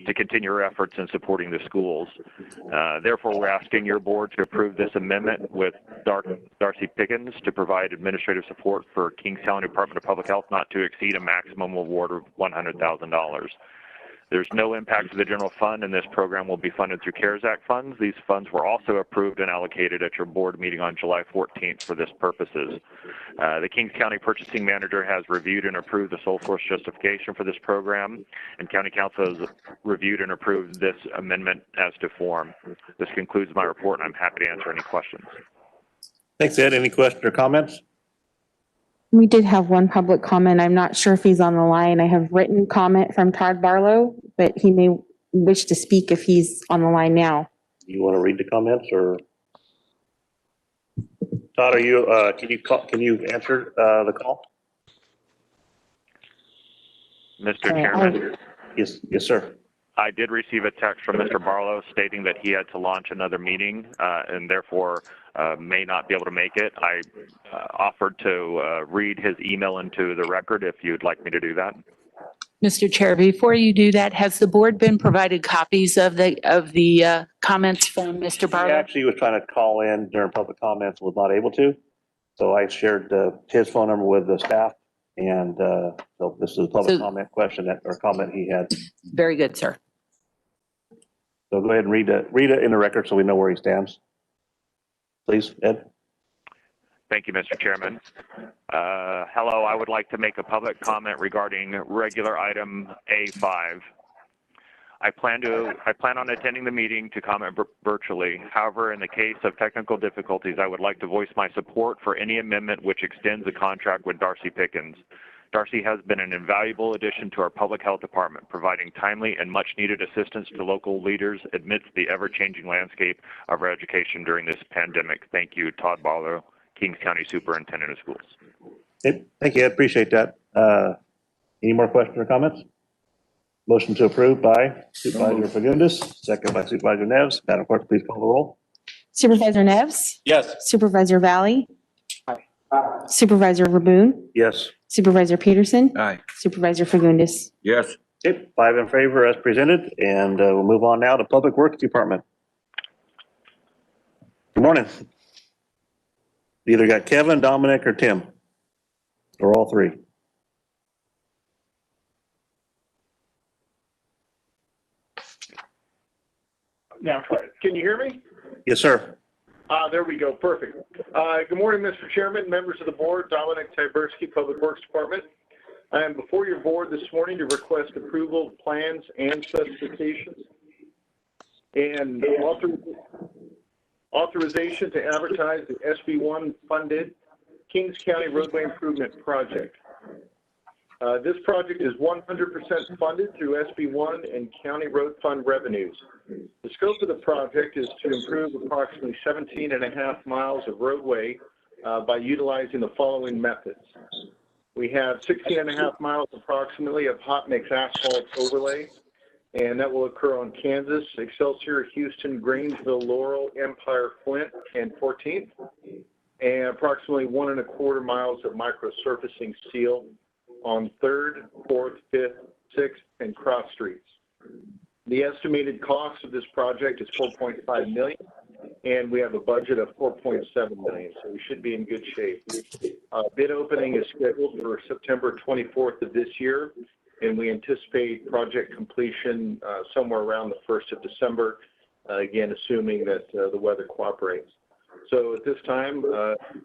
to continue her efforts in supporting the schools. Therefore, we're asking your board to approve this amendment with Darcy Pickens to provide administrative support for Kings County Department of Public Health not to exceed a maximum award of $100,000. There's no impact to the general fund, and this program will be funded through CARES Act funds. These funds were also approved and allocated at your board meeting on July 14th for this purposes. The Kings County Purchasing Manager has reviewed and approved the sole source justification for this program, and County Council has reviewed and approved this amendment as to form. This concludes my report, and I'm happy to answer any questions. Thanks, Ed. Any questions or comments? We did have one public comment. I'm not sure if he's on the line. I have written comment from Todd Barlow, but he may wish to speak if he's on the line now. You want to read the comments, or? Todd, can you answer the call? Mr. Chairman. Yes, sir. I did receive a text from Mr. Barlow stating that he had to launch another meeting and therefore may not be able to make it. I offered to read his email into the record if you'd like me to do that. Mr. Chair, before you do that, has the board been provided copies of the comments from Mr. Barlow? He actually was trying to call in during public comments, was not able to. So I shared his phone number with the staff And so this is a public So- comment question or comment he had. Very good, sir. So go ahead and read it in the record so we know where he stands. Please, Ed. Thank you, Mr. Chairman. Hello, I would like to make a public comment regarding regular item A5. I plan on attending the meeting to comment virtually. However, in the case of technical difficulties, I would like to voice my support for any amendment which extends the contract with Darcy Pickens. Darcy has been an invaluable addition to our public health department, providing timely and much-needed assistance to local leaders amidst the ever-changing landscape of our education during this pandemic. Thank you, Todd Barlow, Kings County Superintendent of Schools. Thank you, Ed. Appreciate that. Any more questions or comments? Motion to approve by Supervisor Fagundes, second by Supervisor Neves. Madam Clerk, please call the roll. Supervisor Neves? Yes. Supervisor Valley? Supervisor Raboon? Yes. Supervisor Peterson? Aye. Supervisor Fagundes? Yes. Okay, 5 in favor as presented, and we'll move on now to Public Works Department. Good morning. Either got Kevin, Dominic, or Tim, or all three. Now, can you hear me? Yes, sir. There we go. Perfect. Good morning, Mr. Chairman, members of the board, Dominic Tyberski, Public Works Department. I am before your board this morning to request approval of plans and specifications and authorization to advertise the SB1 funded Kings County Roadway Improvement Project. This project is 100% funded through SB1 and County Road Fund revenues. The scope of the project is to improve approximately 17.5 miles of roadway by utilizing the following methods. We have 16.5 miles approximately of hot mix asphalt overlay, and that will occur on Kansas, Excelsior, Houston, Grainesville, Laurel, Empire, Flint, and 14th, and approximately 1.25 miles of microsurfacing seal on 3rd, 4th, 5th, 6th, and cross streets. The estimated cost of this project is $4.5 million, and we have a budget of $4.7 million, so we should be in good shape. Bid opening is scheduled for September 24th of this year, and we anticipate project completion somewhere around the 1st of December, again, assuming that the weather cooperates. So at this time,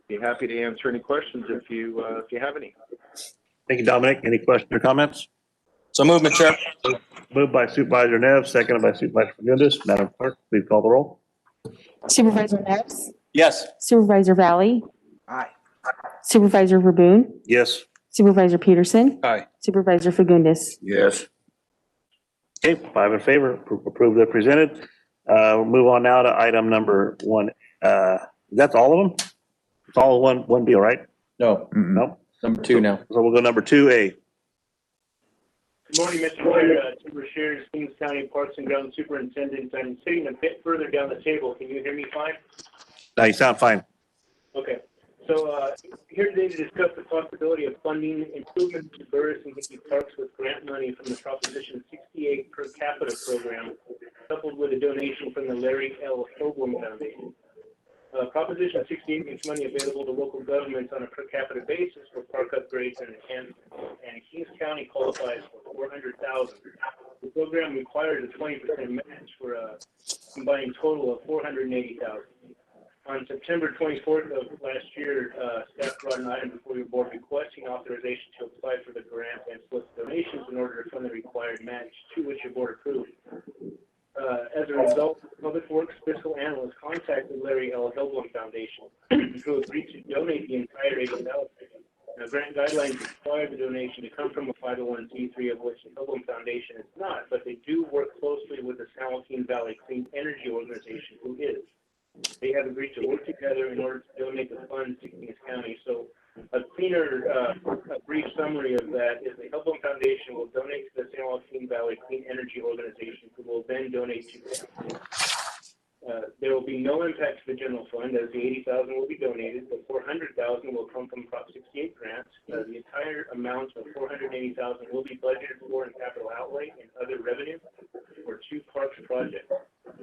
be happy to answer any questions if you have any. Thank you, Dominic. Any questions or comments? So move, Mr. Chair. Moved by Supervisor Neves, seconded by Supervisor Fagundes. Madam Clerk, please call the roll. Supervisor Neves? Yes. Supervisor Valley? Aye. Supervisor Raboon? Yes. Supervisor Peterson? Aye. Supervisor Fagundes? Yes. Okay, 5 in favor, approved as presented. We'll move on now to item number 1. That's all of them? It's all one deal, right? No, No? number 2 now. So we'll go number 2A. Good morning, Mr. Chair. Timber Shears, Kings County Parks and Grounds Superintendent. I'm sitting a bit further down the table. Can you hear me fine? No, you sound fine. Okay. So here today to discuss the possibility of funding improvements to Burris and Hickey Parks with grant money from the Proposition 68 per capita program, coupled with a donation from the Larry L. Hoagland Foundation. Proposition 68 makes money available to local governments on a per capita basis for park upgrades and enhancements, and Kings County qualifies for $400,000. The program requires a 20% match for a combined total of $480,000. On September 24th of last year, staff brought an item before your board requesting authorization to apply for the grant and solicit donations in order to fund the required match, to which your board approved. As a result, Public Works fiscal analyst contacted Larry L. Hoagland Foundation, who agreed to donate the entire $80,000. Now, grant guidelines require the donation to come from a 501c3, of which the Hoagland Foundation is not, but they do work closely with the San Joaquin Valley Clean Energy Organization, who is. They have agreed to work together in order to donate the funds to Kings County. So a cleaner, a brief summary of that is the Hoagland Foundation will donate to the San Joaquin Valley Clean Energy Organization, who will then donate to them. There will be no impact to the general fund, as the $80,000 will be donated. The $400,000 will come from Prop 68 grants. The entire amount of $480,000 will be budgeted for in capital outlay and other revenue for 2 parks projects.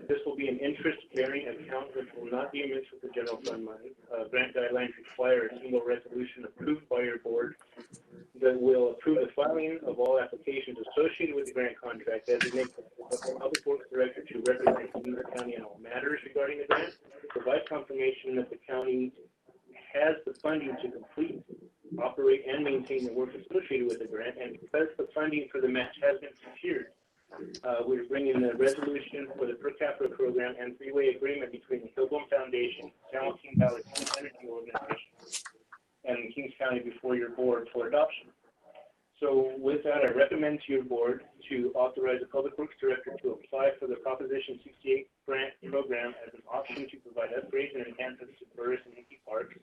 This will be an interest-bearing account which will not be mixed with the general fund money. Grant guidelines require a single resolution approved by your board. that will approve the filing of all applications associated with the grant contract, designate the Public Works Director to represent the county on all matters regarding the grant, provide confirmation that the county has the funding to complete, operate, and maintain the work associated with the grant, and because the funding for the match has been secured, we're bringing the resolution for the per capita program and three-way agreement between the Hillblom Foundation, San Joaquin Valley Clean Energy Organization, and Kings County before your board for adoption. So with that, I recommend to your board to authorize the Public Works Director to apply for the Proposition 68 grant program as an option to provide upgrades and enhancements to Burris and Hickey Parks,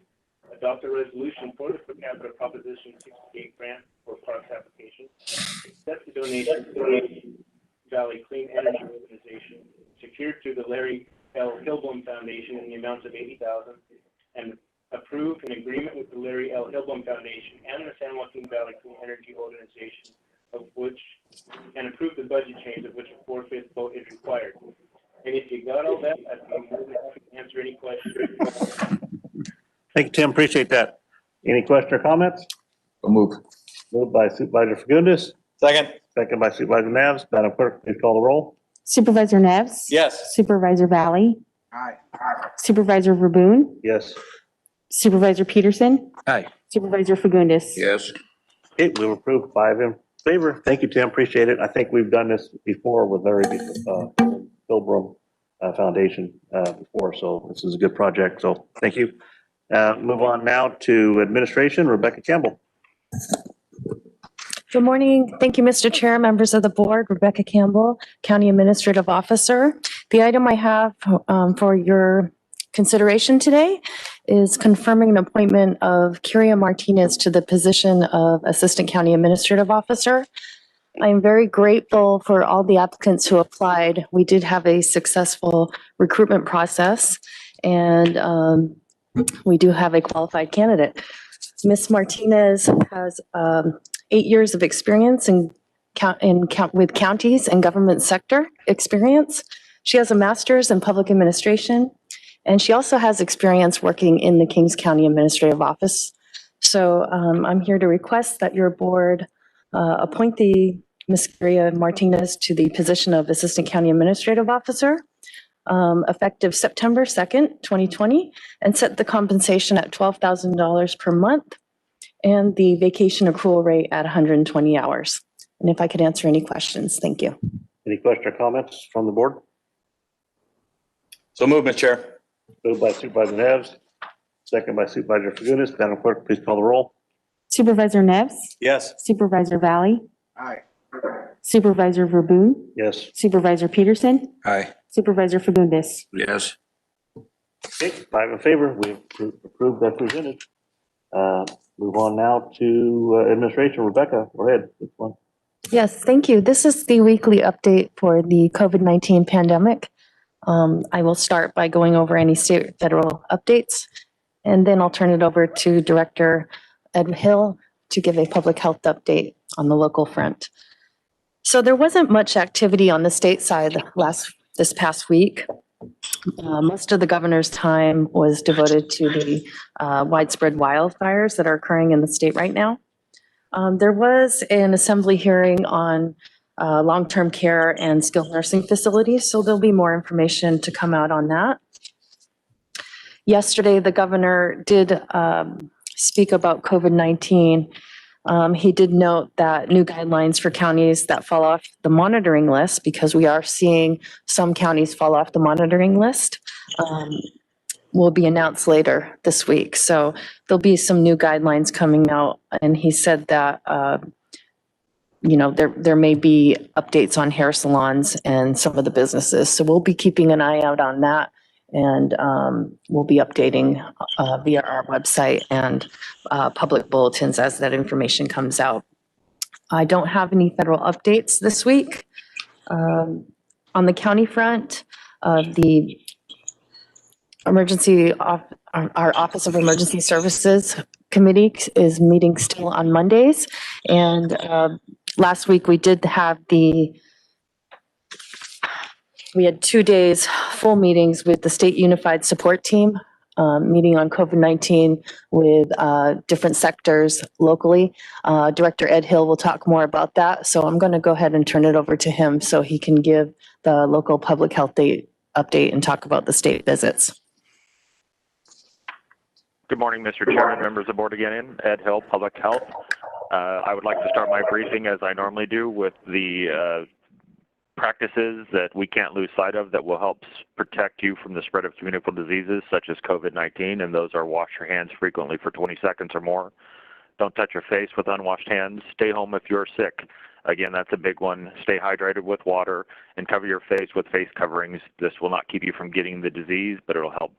adopt a resolution for the per capita Proposition 68 grant for parks application, accept the donation to the Valley Clean Energy Organization secured through the Larry L. Hillblom Foundation in the amount of $80,000, and approve an agreement with the Larry L. Hillblom Foundation and the San Joaquin Valley Clean Energy Organization, of which, and approve the budget change of which a 4/5 vote is required. And if you got all that, I'd be more than happy to answer any questions. Thank you, Tim. Appreciate that. Any question or comments? Move. Moved by Supervisor Fagundes, Second. second by Supervisor Navs. Madam Clerk, please call the roll. Supervisor Nevs? Yes. Supervisor Valley? Aye. Supervisor Verboen? Yes. Supervisor Peterson? Aye. Supervisor Fagundes? Yes. Okay, we'll approve 5 in favor. Thank you, Tim. Appreciate it. I think we've done this before with Larry Hillblom Foundation before, so this is a good project. So thank you. Move on now to administration. Rebecca Campbell. Good morning. Thank you, Mr. Chair, members of the board. Rebecca Campbell, County Administrative Officer. The item I have for your consideration today is confirming an appointment of Kyria Martinez to the position of Assistant County Administrative Officer. I am very grateful for all the applicants who applied. We did have a successful recruitment process, and we do have a qualified candidate. Ms. Martinez has 8 years of experience with counties and government sector experience. She has a master's in public administration, and she also has experience working in the Kings County Administrative Office. So I'm here to request that your board appoint the Ms. Kyria Martinez to the position of Assistant County Administrative Officer effective September 2nd, 2020, and set the compensation at $12,000 per month and the vacation accrual rate at 120 hours. And if I could answer any questions, thank you. Any question or comments from the board? So move, Mr. Chair. Moved by Supervisor Nevs, second by Supervisor Fagundes. Madam Clerk, please call the roll. Supervisor Nevs? Yes. Supervisor Valley? Aye. Supervisor Verboen? Yes. Supervisor Peterson? Aye. Supervisor Fagundes? Yes. Okay, 5 in favor. We approved that presented. Move on now to administration. Rebecca, go ahead. This one. Yes, thank you. This is the weekly update for the COVID-19 pandemic. I will start by going over any state federal updates, and then I'll turn it over to Director Ed Hill to give a public health update on the local front. So there wasn't much activity on the state side this past week. Most of the governor's time was devoted to the widespread wildfires that are occurring in the state right now. There was an assembly hearing on long-term care and skilled nursing facilities, so there'll be more information to come out on that. Yesterday, the governor did speak about COVID-19. He did note that new guidelines for counties that fall off the monitoring list, because we are seeing some counties fall off the monitoring list, will be announced later this week. So there'll be some new guidelines coming out. And he said that, there may be updates on hair salons and some of the businesses. So we'll be keeping an eye out on that. And we'll be updating via our website and public bulletins as that information comes out. I don't have any federal updates this week. On the county front, the our Office of Emergency Services Committee is meeting still on Mondays. And last week we did have we had 2 days full meetings with the State Unified Support Team meeting on COVID-19 with different sectors locally. Director Ed Hill will talk more about that. So I'm going to go ahead and turn it over to him so he can give the local public health update and talk about the state visits. Good morning, Mr. Chairman, members of the board again. Ed Hill, Public Health. I would like to start my briefing as I normally do with the practices that we can't lose sight of that will help protect you from the spread of communicable diseases such as COVID-19, and those are wash your hands frequently for 20 seconds or more. Don't touch your face with unwashed hands. Stay home if you're sick. Again, that's a big one. Stay hydrated with water and cover your face with face coverings. This will not keep you from getting the disease, but it'll help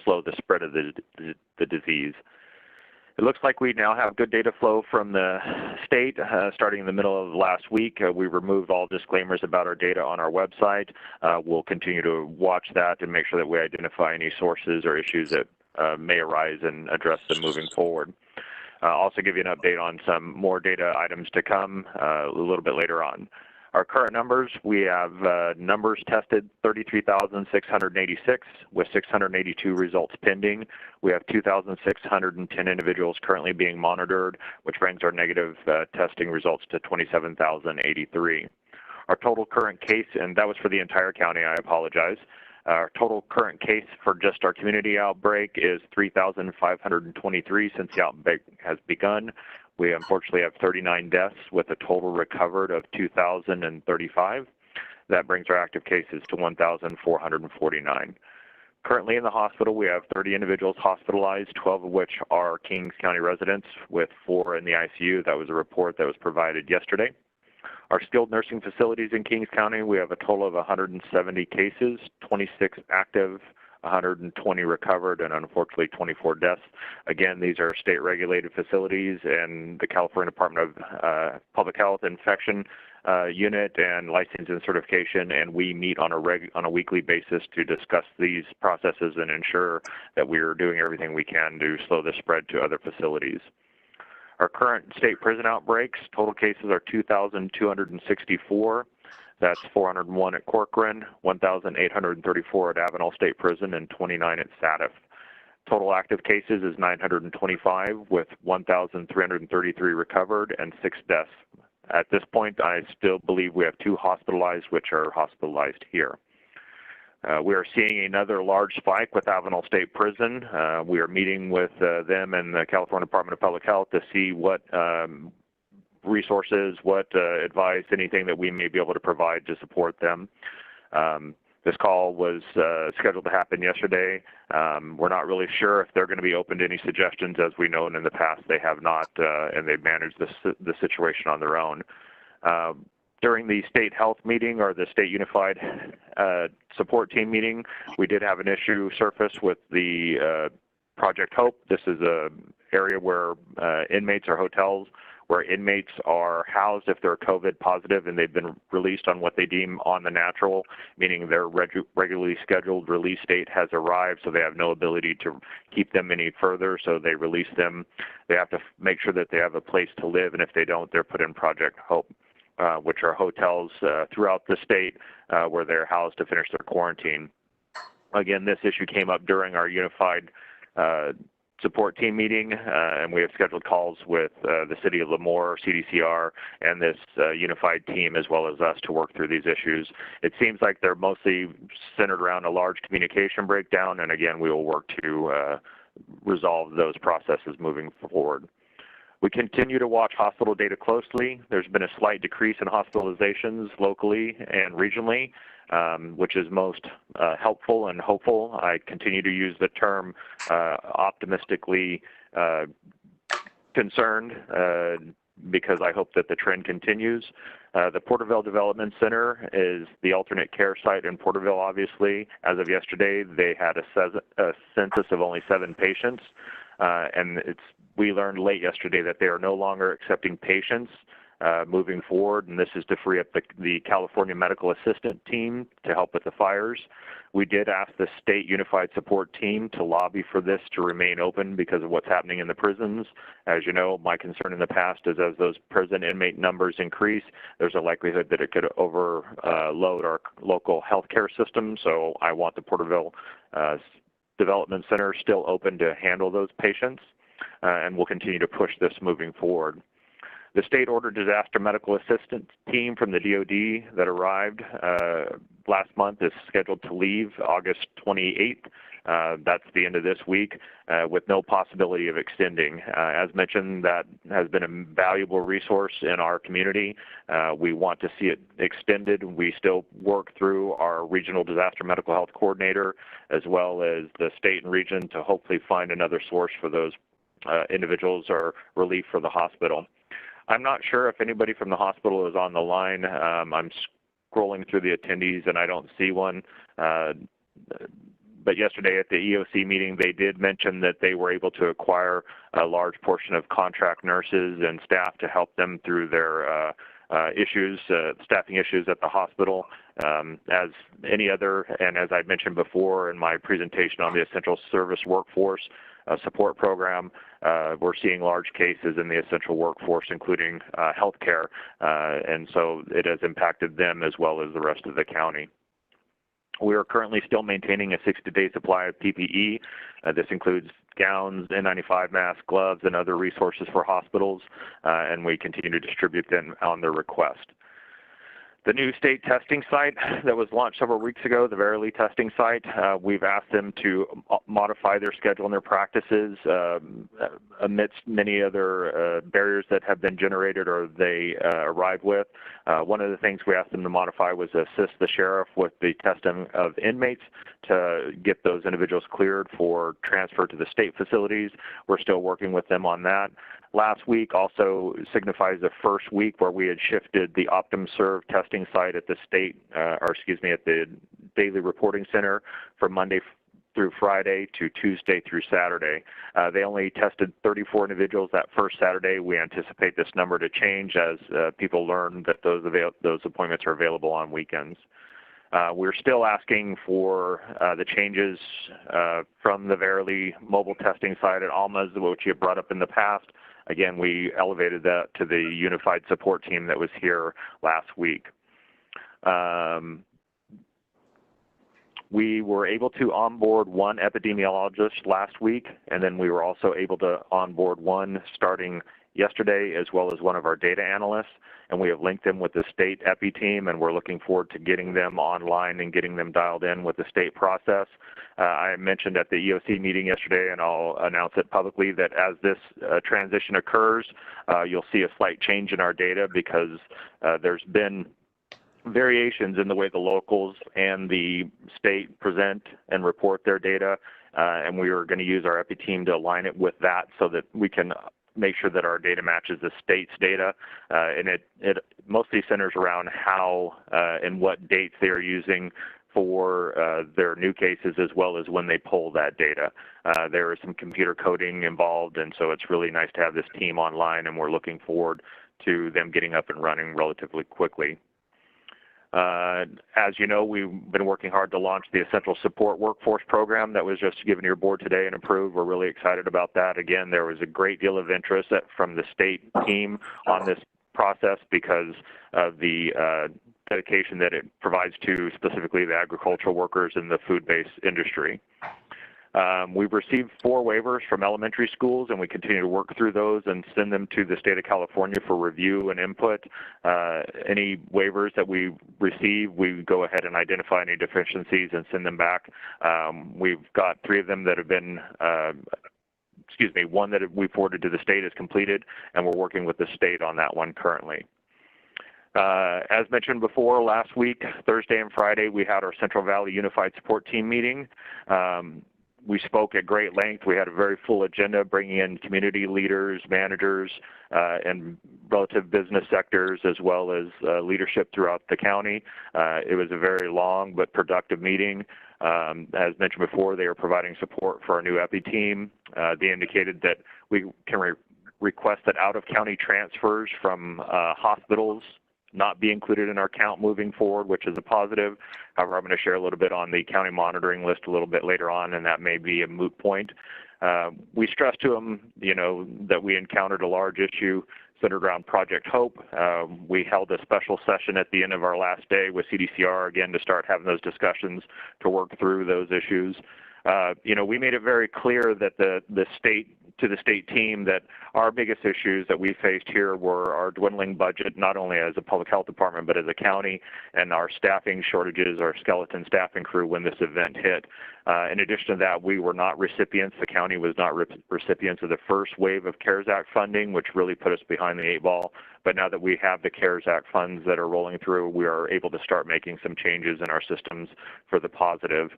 slow the spread of the disease. It looks like we now have good data flow from the state. Starting in the middle of last week, we removed all disclaimers about our data on our website. We'll continue to watch that and make sure that we identify any sources or issues that may arise and address them moving forward. Also give you an update on some more data items to come a little bit later on. Our current numbers, we have numbers tested 33,686 with 682 results pending. We have 2,610 individuals currently being monitored, which brings our negative testing results to 27,083. Our total current case, and that was for the entire county, I apologize. Our total current case for just our community outbreak is 3,523 since the outbreak has begun. We unfortunately have 39 deaths with a total recovered of 2,035. That brings our active cases to 1,449. Currently in the hospital, we have 30 individuals hospitalized, 12 of which are Kings County residents with 4 in the ICU. That was a report that was provided yesterday. Our skilled nursing facilities in Kings County, we have a total of 170 cases, 26 active, 120 recovered, and unfortunately 24 deaths. Again, these are state-regulated facilities, and the California Department of Public Health Infection Unit and Licensing and Certification, and we meet on a weekly basis to discuss these processes and ensure that we are doing everything we can to slow the spread to other facilities. Our current state prison outbreaks, total cases are 2,264. That's 401 at Corcoran, 1,834 at Avenal State Prison, and 29 at Satif. Total active cases is 925 with 1,333 recovered and 6 deaths. At this point, I still believe we have 2 hospitalized, which are hospitalized here. We are seeing another large spike with Avenal State Prison. We are meeting with them and the California Department of Public Health to see what resources, what advice, anything that we may be able to provide to support them. This call was scheduled to happen yesterday. We're not really sure if they're going to be open to any suggestions. As we know, in the past they have not, and they've managed the situation on their own. During the state health meeting or the state unified support team meeting, we did have an issue surface with the Project Hope. This is an area where inmates or hotels where inmates are housed if they're COVID positive and they've been released on what they deem on the natural, meaning their regularly scheduled release date has arrived, so they have no ability to keep them any further, so they release them. They have to make sure that they have a place to live, and if they don't, they're put in Project Hope, which are hotels throughout the state where they're housed to finish their quarantine. Again, this issue came up during our unified support team meeting, and we have scheduled calls with the City of Lemoore, CDCR, and this unified team, as well as us, to work through these issues. It seems like they're mostly centered around a large communication breakdown, and again, we will work to resolve those processes moving forward. We continue to watch hospital data closely. There's been a slight decrease in hospitalizations locally and regionally, which is most helpful and hopeful. I continue to use the term optimistically concerned because I hope that the trend continues. The Porterville Development Center is the alternate care site in Porterville, obviously. As of yesterday, they had a census of only 7 patients, and we learned late yesterday that they are no longer accepting patients moving forward, and this is to free up the California Medical Assistant team to help with the fires. We did ask the State Unified Support Team to lobby for this to remain open because of what's happening in the prisons. As you know, my concern in the past is as those prison inmate numbers increase, there's a likelihood that it could overload our local healthcare system, so I want the Porterville Development Center still open to handle those patients, and we'll continue to push this moving forward. The state-ordered disaster medical assistance team from the DoD that arrived last month is scheduled to leave August 28th. That's the end of this week, with no possibility of extending. As mentioned, that has been a valuable resource in our community. We want to see it extended. We still work through our regional disaster medical health coordinator, as well as the state and region, to hopefully find another source for those individuals or relief for the hospital. I'm not sure if anybody from the hospital is on the line. I'm scrolling through the attendees and I don't see one. But yesterday at the EOC meeting, they did mention that they were able to acquire a large portion of contract nurses and staff to help them through their staffing issues at the hospital. As any other, and as I mentioned before in my presentation on the Essential Service Workforce Support Program, we're seeing large cases in the essential workforce, including healthcare, and so it has impacted them as well as the rest of the county. We are currently still maintaining a 60-day supply of PPE. This includes gowns, N95 masks, gloves, and other resources for hospitals, and we continue to distribute them on their request. The new state testing site that was launched several weeks ago, the Verily testing site, we've asked them to modify their schedule and their practices amidst many other barriers that have been generated or they arrive with. One of the things we asked them to modify was assist the sheriff with the testing of inmates to get those individuals cleared for transfer to the state facilities. We're still working with them on that. Last week also signifies the first week where we had shifted the OptumServe testing site at the at the Daily Reporting Center from Monday through Friday to Tuesday through Saturday. They only tested 34 individuals that first Saturday. We anticipate this number to change as people learn that those appointments are available on weekends. We're still asking for the changes from the Verily mobile testing site at Alma's, which you have brought up in the past. Again, we elevated that to the unified support team that was here last week. We were able to onboard one epidemiologist last week, and then we were also able to onboard one starting yesterday, as well as one of our data analysts, and we have linked them with the state EPI team, and we're looking forward to getting them online and getting them dialed in with the state process. I mentioned at the EOC meeting yesterday, and I'll announce it publicly, that as this transition occurs, you'll see a slight change in our data because there's been variations in the way the locals and the state present and report their data, and we are going to use our EPI team to align it with that so that we can make sure that our data matches the state's data, and it mostly centers around how and what dates they are using for their new cases, as well as when they pull that data. There is some computer coding involved, and so it's really nice to have this team online, and we're looking forward to them getting up and running relatively quickly. As you know, we've been working hard to launch the Essential Support Workforce Program that was just given to your board today and approved. We're really excited about that. Again, there was a great deal of interest from the state team on this process because of the dedication that it provides to specifically the agricultural workers in the food-based industry. We've received 4 waivers from elementary schools, and we continue to work through those and send them to the state of California for review and input. Any waivers that we receive, we go ahead and identify any deficiencies and send them back. We've got 3 of them that have been, one that we forwarded to the state is completed, and we're working with the state on that one currently. As mentioned before, last week, Thursday and Friday, we had our Central Valley Unified Support Team meeting. We spoke at great length. We had a very full agenda, bringing in community leaders, managers, and relative business sectors, as well as leadership throughout the county. It was a very long but productive meeting. As mentioned before, they are providing support for our new EPI team. They indicated that we can request that out-of-county transfers from hospitals not be included in our count moving forward, which is a positive. However, I'm going to share a little bit on the county monitoring list a little bit later on, and that may be a moot point. We stressed to them, that we encountered a large issue centered around Project Hope. We held a special session at the end of our last day with CDCR, again, to start having those discussions to work through those issues. We made it very clear that the state team that our biggest issues that we faced here were our dwindling budget, not only as a public health department, but as a county, and our staffing shortages, our skeleton staffing crew when this event hit. In addition to that, we were not recipients. The county was not recipients of the first wave of CARES Act funding, which really put us behind the 8 ball. But now that we have the CARES Act funds that are rolling through, we are able to start making some changes in our systems for the positive.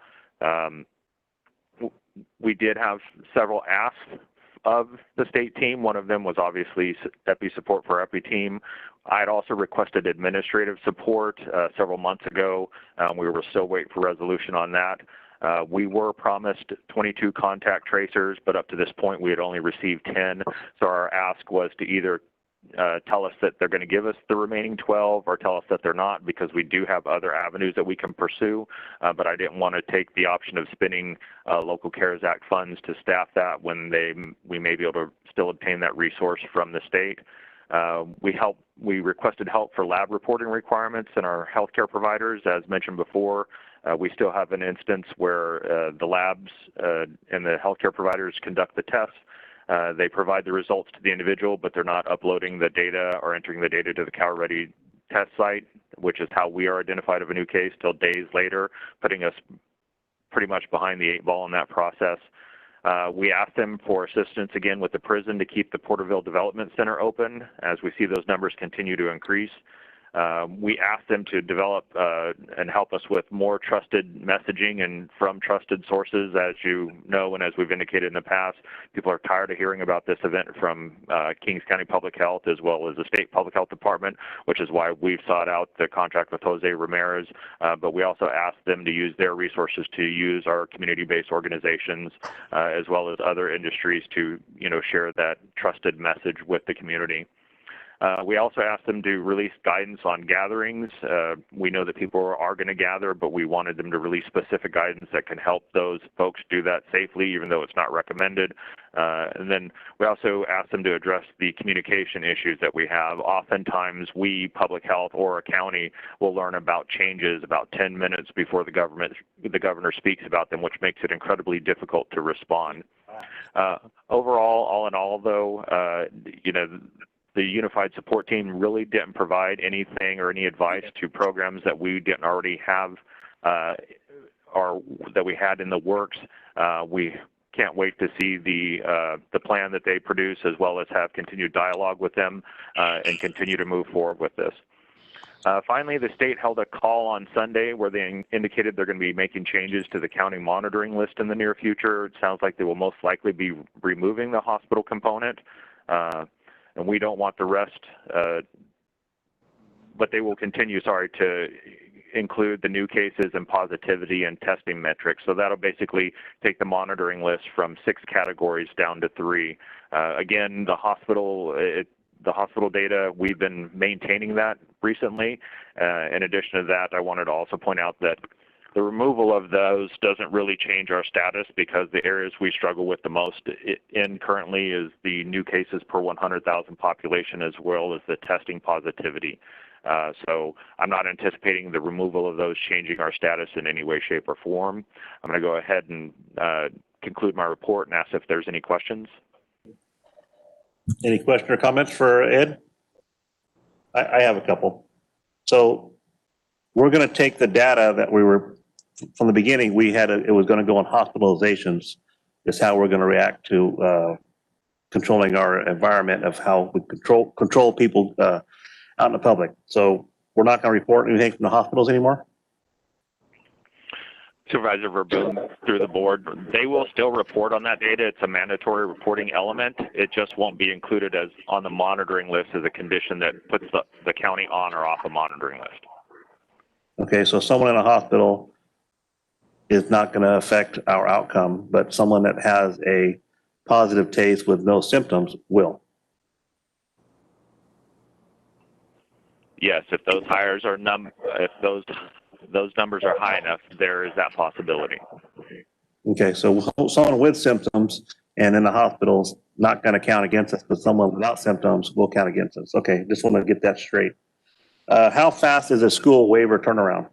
We did have several asks of the state team. One of them was obviously EPI support for EPI team. I had also requested administrative support several months ago. We were still waiting for resolution on that. We were promised 22 contact tracers, but up to this point we had only received 10. So our ask was to either tell us that they're going to give us the remaining 12 or tell us that they're not, because we do have other avenues that we can pursue. But I didn't want to take the option of spending local CARES Act funds to staff that when we may be able to still obtain that resource from the state. We requested help for lab reporting requirements in our healthcare providers. As mentioned before, we still have an instance where the labs and the healthcare providers conduct the tests. They provide the results to the individual, but they're not uploading the data or entering the data to the CalReady test site, which is how we are identified of a new case till days later, putting us pretty much behind the 8 ball in that process. We asked them for assistance again with the prison to keep the Porterville Development Center open as we see those numbers continue to increase. We asked them to develop and help us with more trusted messaging and from trusted sources. As you know, and as we've indicated in the past, people are tired of hearing about this event from Kings County Public Health as well as the State Public Health Department, which is why we've sought out the contract with Jose Ramirez. But we also asked them to use their resources to use our community-based organizations as well as other industries to, share that trusted message with the community. We also asked them to release guidance on gatherings. We know that people are going to gather, but we wanted them to release specific guidance that can help those folks do that safely, even though it's not recommended. And then we also asked them to address the communication issues that we have. Oftentimes, we, public health or a county, will learn about changes about 10 minutes before the governor speaks about them, which makes it incredibly difficult to respond. Overall, all in all, though, the Unified Support Team really didn't provide anything or any advice to programs that we didn't already have or that we had in the works. We can't wait to see the plan that they produce, as well as have continued dialogue with them and continue to move forward with this. Finally, the state held a call on Sunday where they indicated they're going to be making changes to the county monitoring list in the near future. It sounds like they will most likely be removing the hospital component. And we don't want the rest, but they will continue, to include the new cases and positivity and testing metrics. So that'll basically take the monitoring list from 6 categories down to 3. Again, the hospital data, we've been maintaining that recently. In addition to that, I wanted to also point out that the removal of those doesn't really change our status, because the areas we struggle with the most in currently is the new cases per 100,000 population, as well as the testing positivity. So I'm not anticipating the removal of those changing our status in any way, shape, or form. I'm going to go ahead and conclude my report and ask if there's any questions. Any question or comments for Ed? I have a couple. So we're going to take the data that we were, from the beginning, we had, it was going to go on hospitalizations, is how we're going to react to controlling our environment, of how we control people out in the public. So we're not going to report anything from the hospitals anymore? Supervisor Verboen, through the board, they will still report on that data. It's a mandatory reporting element. It just won't be included as on the monitoring list as a condition that puts the county on or off a monitoring list. Okay, so someone in a hospital is not going to affect our outcome, but someone that has a positive taste with no symptoms will. Yes, if those hires are if those numbers are high enough, there is that possibility. Okay, so someone with symptoms and in the hospital's not going to count against us, but someone without symptoms will count against us. Okay, just want to get that straight. How fast is a school waiver turnaround?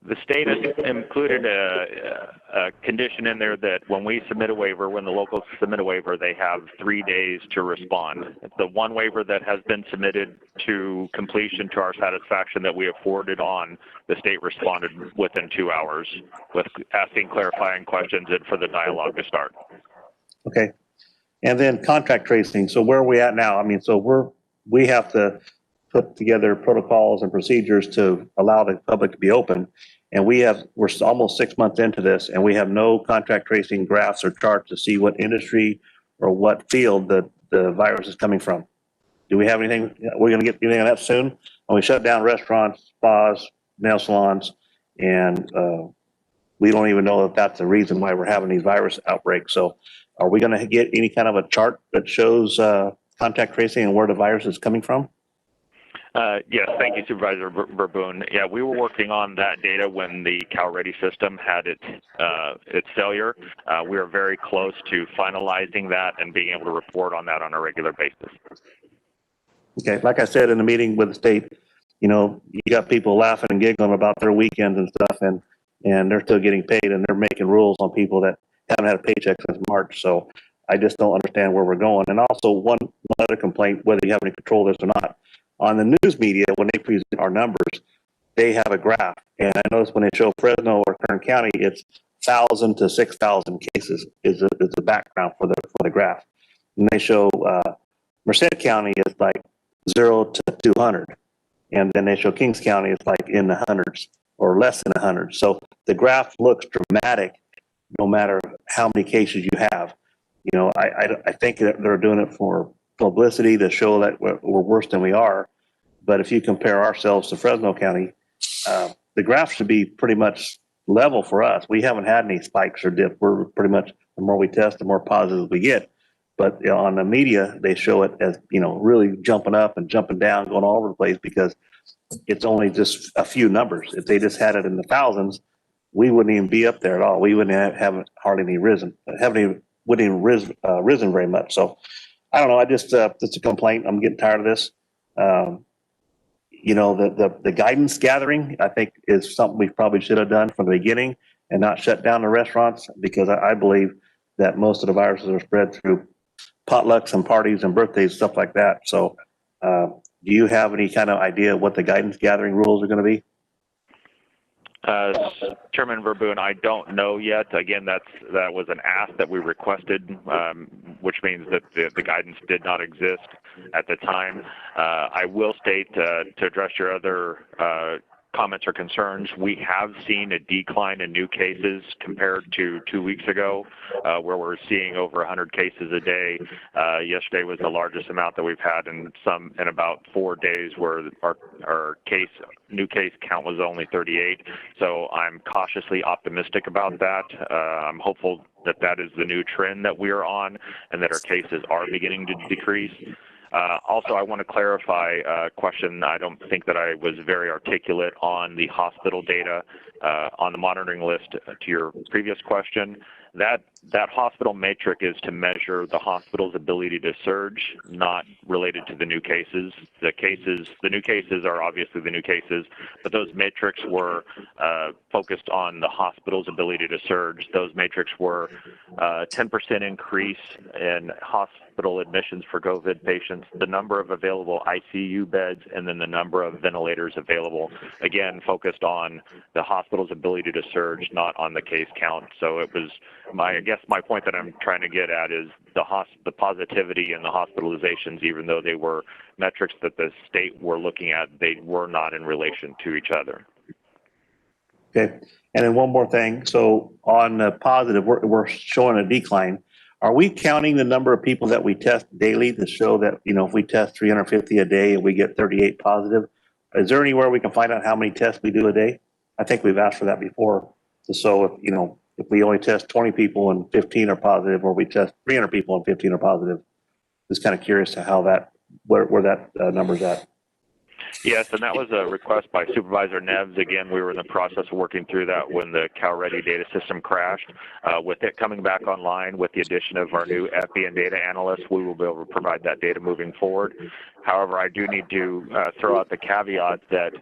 The state has included a condition in there that when we submit a waiver, when the locals submit a waiver, they have 3 days to respond. The one waiver that has been submitted to completion to our satisfaction that we have forwarded on, the state responded within 2 hours with asking clarifying questions and for the dialogue to start. Okay. And then contact tracing. So where are we at now? I mean, so we have to put together protocols and procedures to allow the public to be open. And we're almost 6 months into this, and we have no contact tracing graphs or charts to see what industry or what field the virus is coming from. Do we have anything? We're going to get anything on that soon? When we shut down restaurants, spas, nail salons, and we don't even know if that's the reason why we're having these virus outbreaks. So are we going to get any kind of a chart that shows contact tracing and where the virus is coming from? Yes, thank you, Supervisor Verboen. Yeah, we were working on that data when the CalReady system had its failure. We are very close to finalizing that and being able to report on that on a regular basis. Okay, like I said in the meeting with the state, you know, you got people laughing and giggling about their weekends and stuff, and they're still getting paid, and they're making rules on people that haven't had a paycheck since March. So I just don't understand where we're going. And also one other complaint, whether you have any control of this or not, on the news media, when they present our numbers, they have a graph. And I notice when they show Fresno or Kern County, it's 1,000 to 6,000 cases is the background for the graph. And they show Merced County is like 0 to 200. And then they show Kings County is like in the hundreds or less than 100. So the graph looks dramatic no matter how many cases you have. You know, I think that they're doing it for publicity to show that we're worse than we are. But if you compare ourselves to Fresno County, the graph should be pretty much level for us. We haven't had any spikes or dip. We're pretty much, the more we test, the more positive we get. But you know, on the media, they show it as, you know, really jumping up and jumping down, going all over the place because it's only just a few numbers. If they just had it in the thousands, we wouldn't even be up there at all. We wouldn't have hardly any risen, wouldn't even risen very much. So I don't know. It's a complaint. I'm getting tired of this. You know, the guidance gathering, I think, is something we probably should have done from the beginning and not shut down the restaurants, because I believe that most of the viruses are spread through potlucks and parties and birthdays, stuff like that. So do you have any kind of idea what the guidance gathering rules are going to be? Chairman Verboen, I don't know yet. Again, that was an ask that we requested, which means that the guidance did not exist at the time. I will state, to address your other comments or concerns, we have seen a decline in new cases compared to 2 weeks ago, where we're seeing over 100 cases a day. Yesterday was the largest amount that we've had in about 4 days, where our new case count was only 38. So I'm cautiously optimistic about that. I'm hopeful that is the new trend that we are on, and that our cases are beginning to decrease. Also, I want to clarify a question. I don't think that I was very articulate on the hospital data on the monitoring list to your previous question. That hospital metric is to measure the hospital's ability to surge, not related to the new cases. The new cases are obviously the new cases, but those metrics were focused on the hospital's ability to surge. Those metrics were 10% increase in hospital admissions for COVID patients, the number of available ICU beds, and then the number of ventilators available. Again, focused on the hospital's ability to surge, not on the case count. So it was my point that I'm trying to get at is the positivity and the hospitalizations, even though they were metrics that the state were looking at, they were not in relation to each other. Okay. And then one more thing. So on the positive, we're showing a decline. Are we counting the number of people that we test daily to show that, you know, if we test 350 a day and we get 38 positive, is there anywhere we can find out how many tests we do a day? I think we've asked for that before. So if, you know, if we only test 20 people and 15 are positive, or we test 300 people and 15 are positive, just kind of curious to how where that number's at. Yes, and that was a request by Supervisor Neves. Again, we were in the process of working through that when the CalReady data system crashed. With it coming back online, with the addition of our new EPI and data analysts, we will be able to provide that data moving forward. However, I do need to throw out the caveat that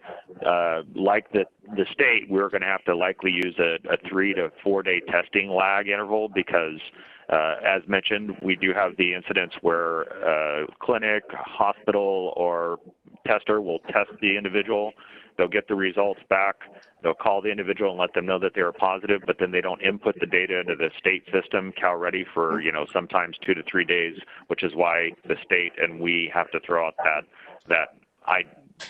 like the state, we're going to have to likely use a 3 to 4 day testing lag interval because, as mentioned, we do have the incidents where clinic, hospital, or tester will test the individual. They'll get the results back. They'll call the individual and let them know that they are positive, but then they don't input the data into the state system, CalReady, for sometimes 2 to 3 days, which is why the state and we have to throw out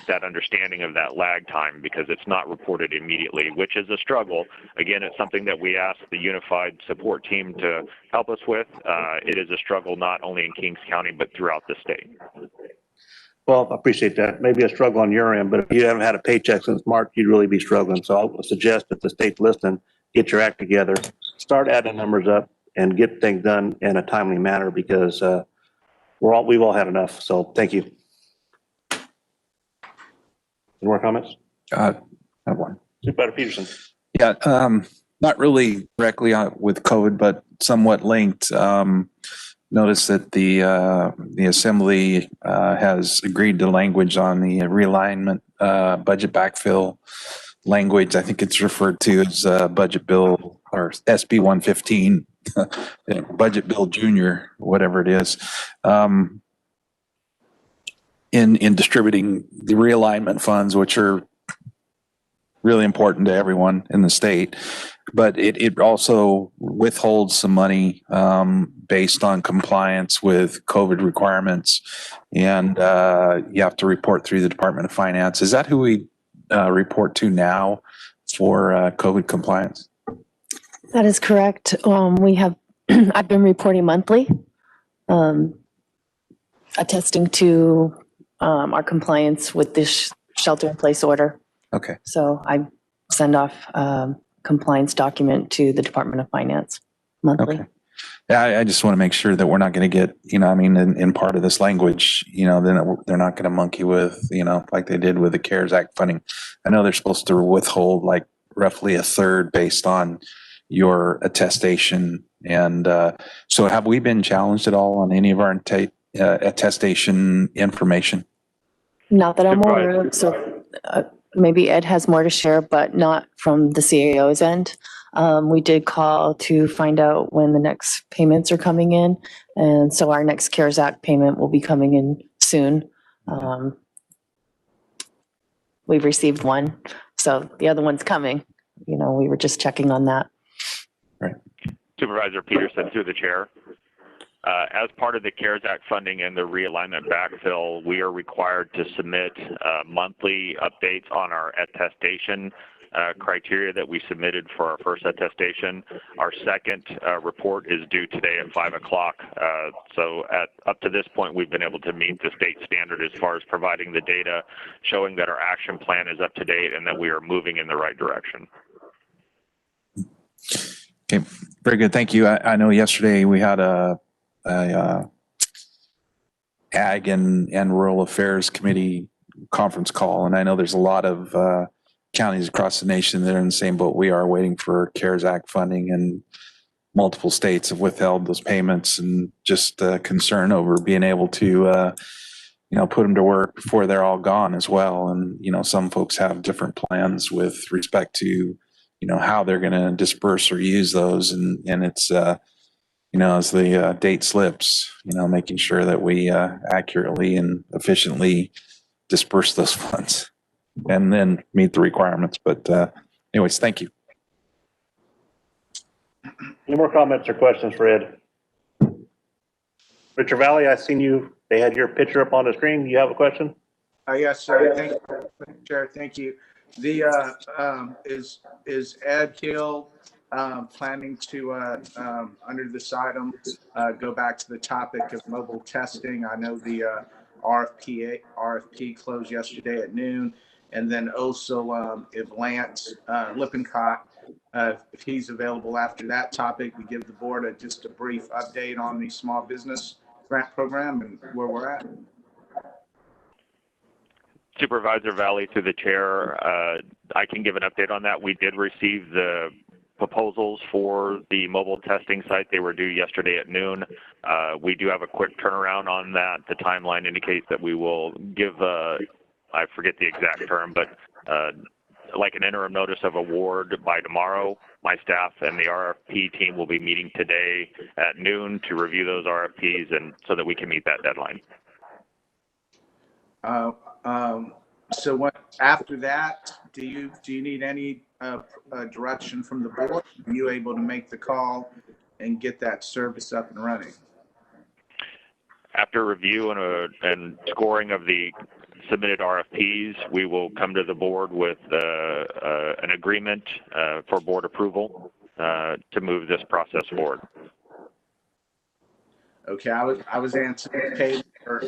that understanding of that lag time because it's not reported immediately, which is a struggle. Again, it's something that we ask the unified support team to help us with. It is a struggle not only in Kings County, but throughout the state. Well, I appreciate that. Maybe a struggle on your end, but if you haven't had a paycheck since March, you'd really be struggling. So I'll suggest that the state's listening, get your act together, start adding numbers up and get things done in a timely manner because we've all had enough. So thank you. Any more comments? I have one. Supervisor Peterson. Yeah, not really directly with COVID, but somewhat linked. Notice that the Assembly has agreed to language on the realignment budget backfill language. I think it's referred to as Budget Bill or SB 115, Budget Bill Junior, whatever it is. In distributing the realignment funds, which are really important to everyone in the state, but it also withholds some money based on compliance with COVID requirements, and you have to report through the Department of Finance. Is that who we report to now for COVID compliance? That is correct. I've been reporting monthly, attesting to our compliance with this shelter-in-place order. Okay. So I send off compliance document to the Department of Finance monthly. Okay. Yeah, I just want to make sure that we're not going to get, in part of this language, then they're not going to monkey with, like they did with the CARES Act funding. I know they're supposed to withhold like roughly a third based on your attestation. And so have we been challenged at all on any of our attestation information? Not that I'm aware of. So maybe Ed has more to share, but not from the CAO's end. We did call to find out when the next payments are coming in. And so our next CARES Act payment will be coming in soon. We've received one, so the other one's coming. We were just checking on that. Right. Supervisor Peterson, through the chair. As part of the CARES Act funding and the realignment backfill, we are required to submit monthly updates on our attestation criteria that we submitted for our first attestation. Our second report is due today at 5 o'clock. So up to this point, we've been able to meet the state standard as far as providing the data, showing that our action plan is up to date and that we are moving in the right direction. Okay, very good. Thank you. I know yesterday we had a Ag and Rural Affairs Committee conference call, and I know there's a lot of counties across the nation that are in the same boat we are, waiting for CARES Act funding, and multiple states have withheld those payments, and just concern over being able to put them to work before they're all gone as well. And some folks have different plans with respect to how they're going to disperse or use those, and it's as the date slips, making sure that we accurately and efficiently disperse those funds and then meet the requirements. But anyways, thank you. Any more comments or questions for Ed? Richard Valley, I seen you. They had your picture up on the screen. You have a question? Yes, sir. Thank you, Chair. Thank you. The is Ed Hill planning to under this item go back to the topic of mobile testing? I know the RFP closed yesterday at noon, and then also if Lance Lippincott, if he's available after that topic, we give the board just a brief update on the small business grant program and where we're at. Supervisor Valley, through the chair, I can give an update on that. We did receive the proposals for the mobile testing site. They were due yesterday at noon. We do have a quick turnaround on that. The timeline indicates that we will give, I forget the exact term, but like an interim notice of award by tomorrow. My staff and the RFP team will be meeting today at noon to review those RFPs and so that we can meet that deadline. So what, after that, do you need any direction from the board? Are you able to make the call and get that service up and running? After review and scoring of the submitted RFPs, we will come to the board with an agreement for board approval to move this process forward. Okay, I was anticipating, or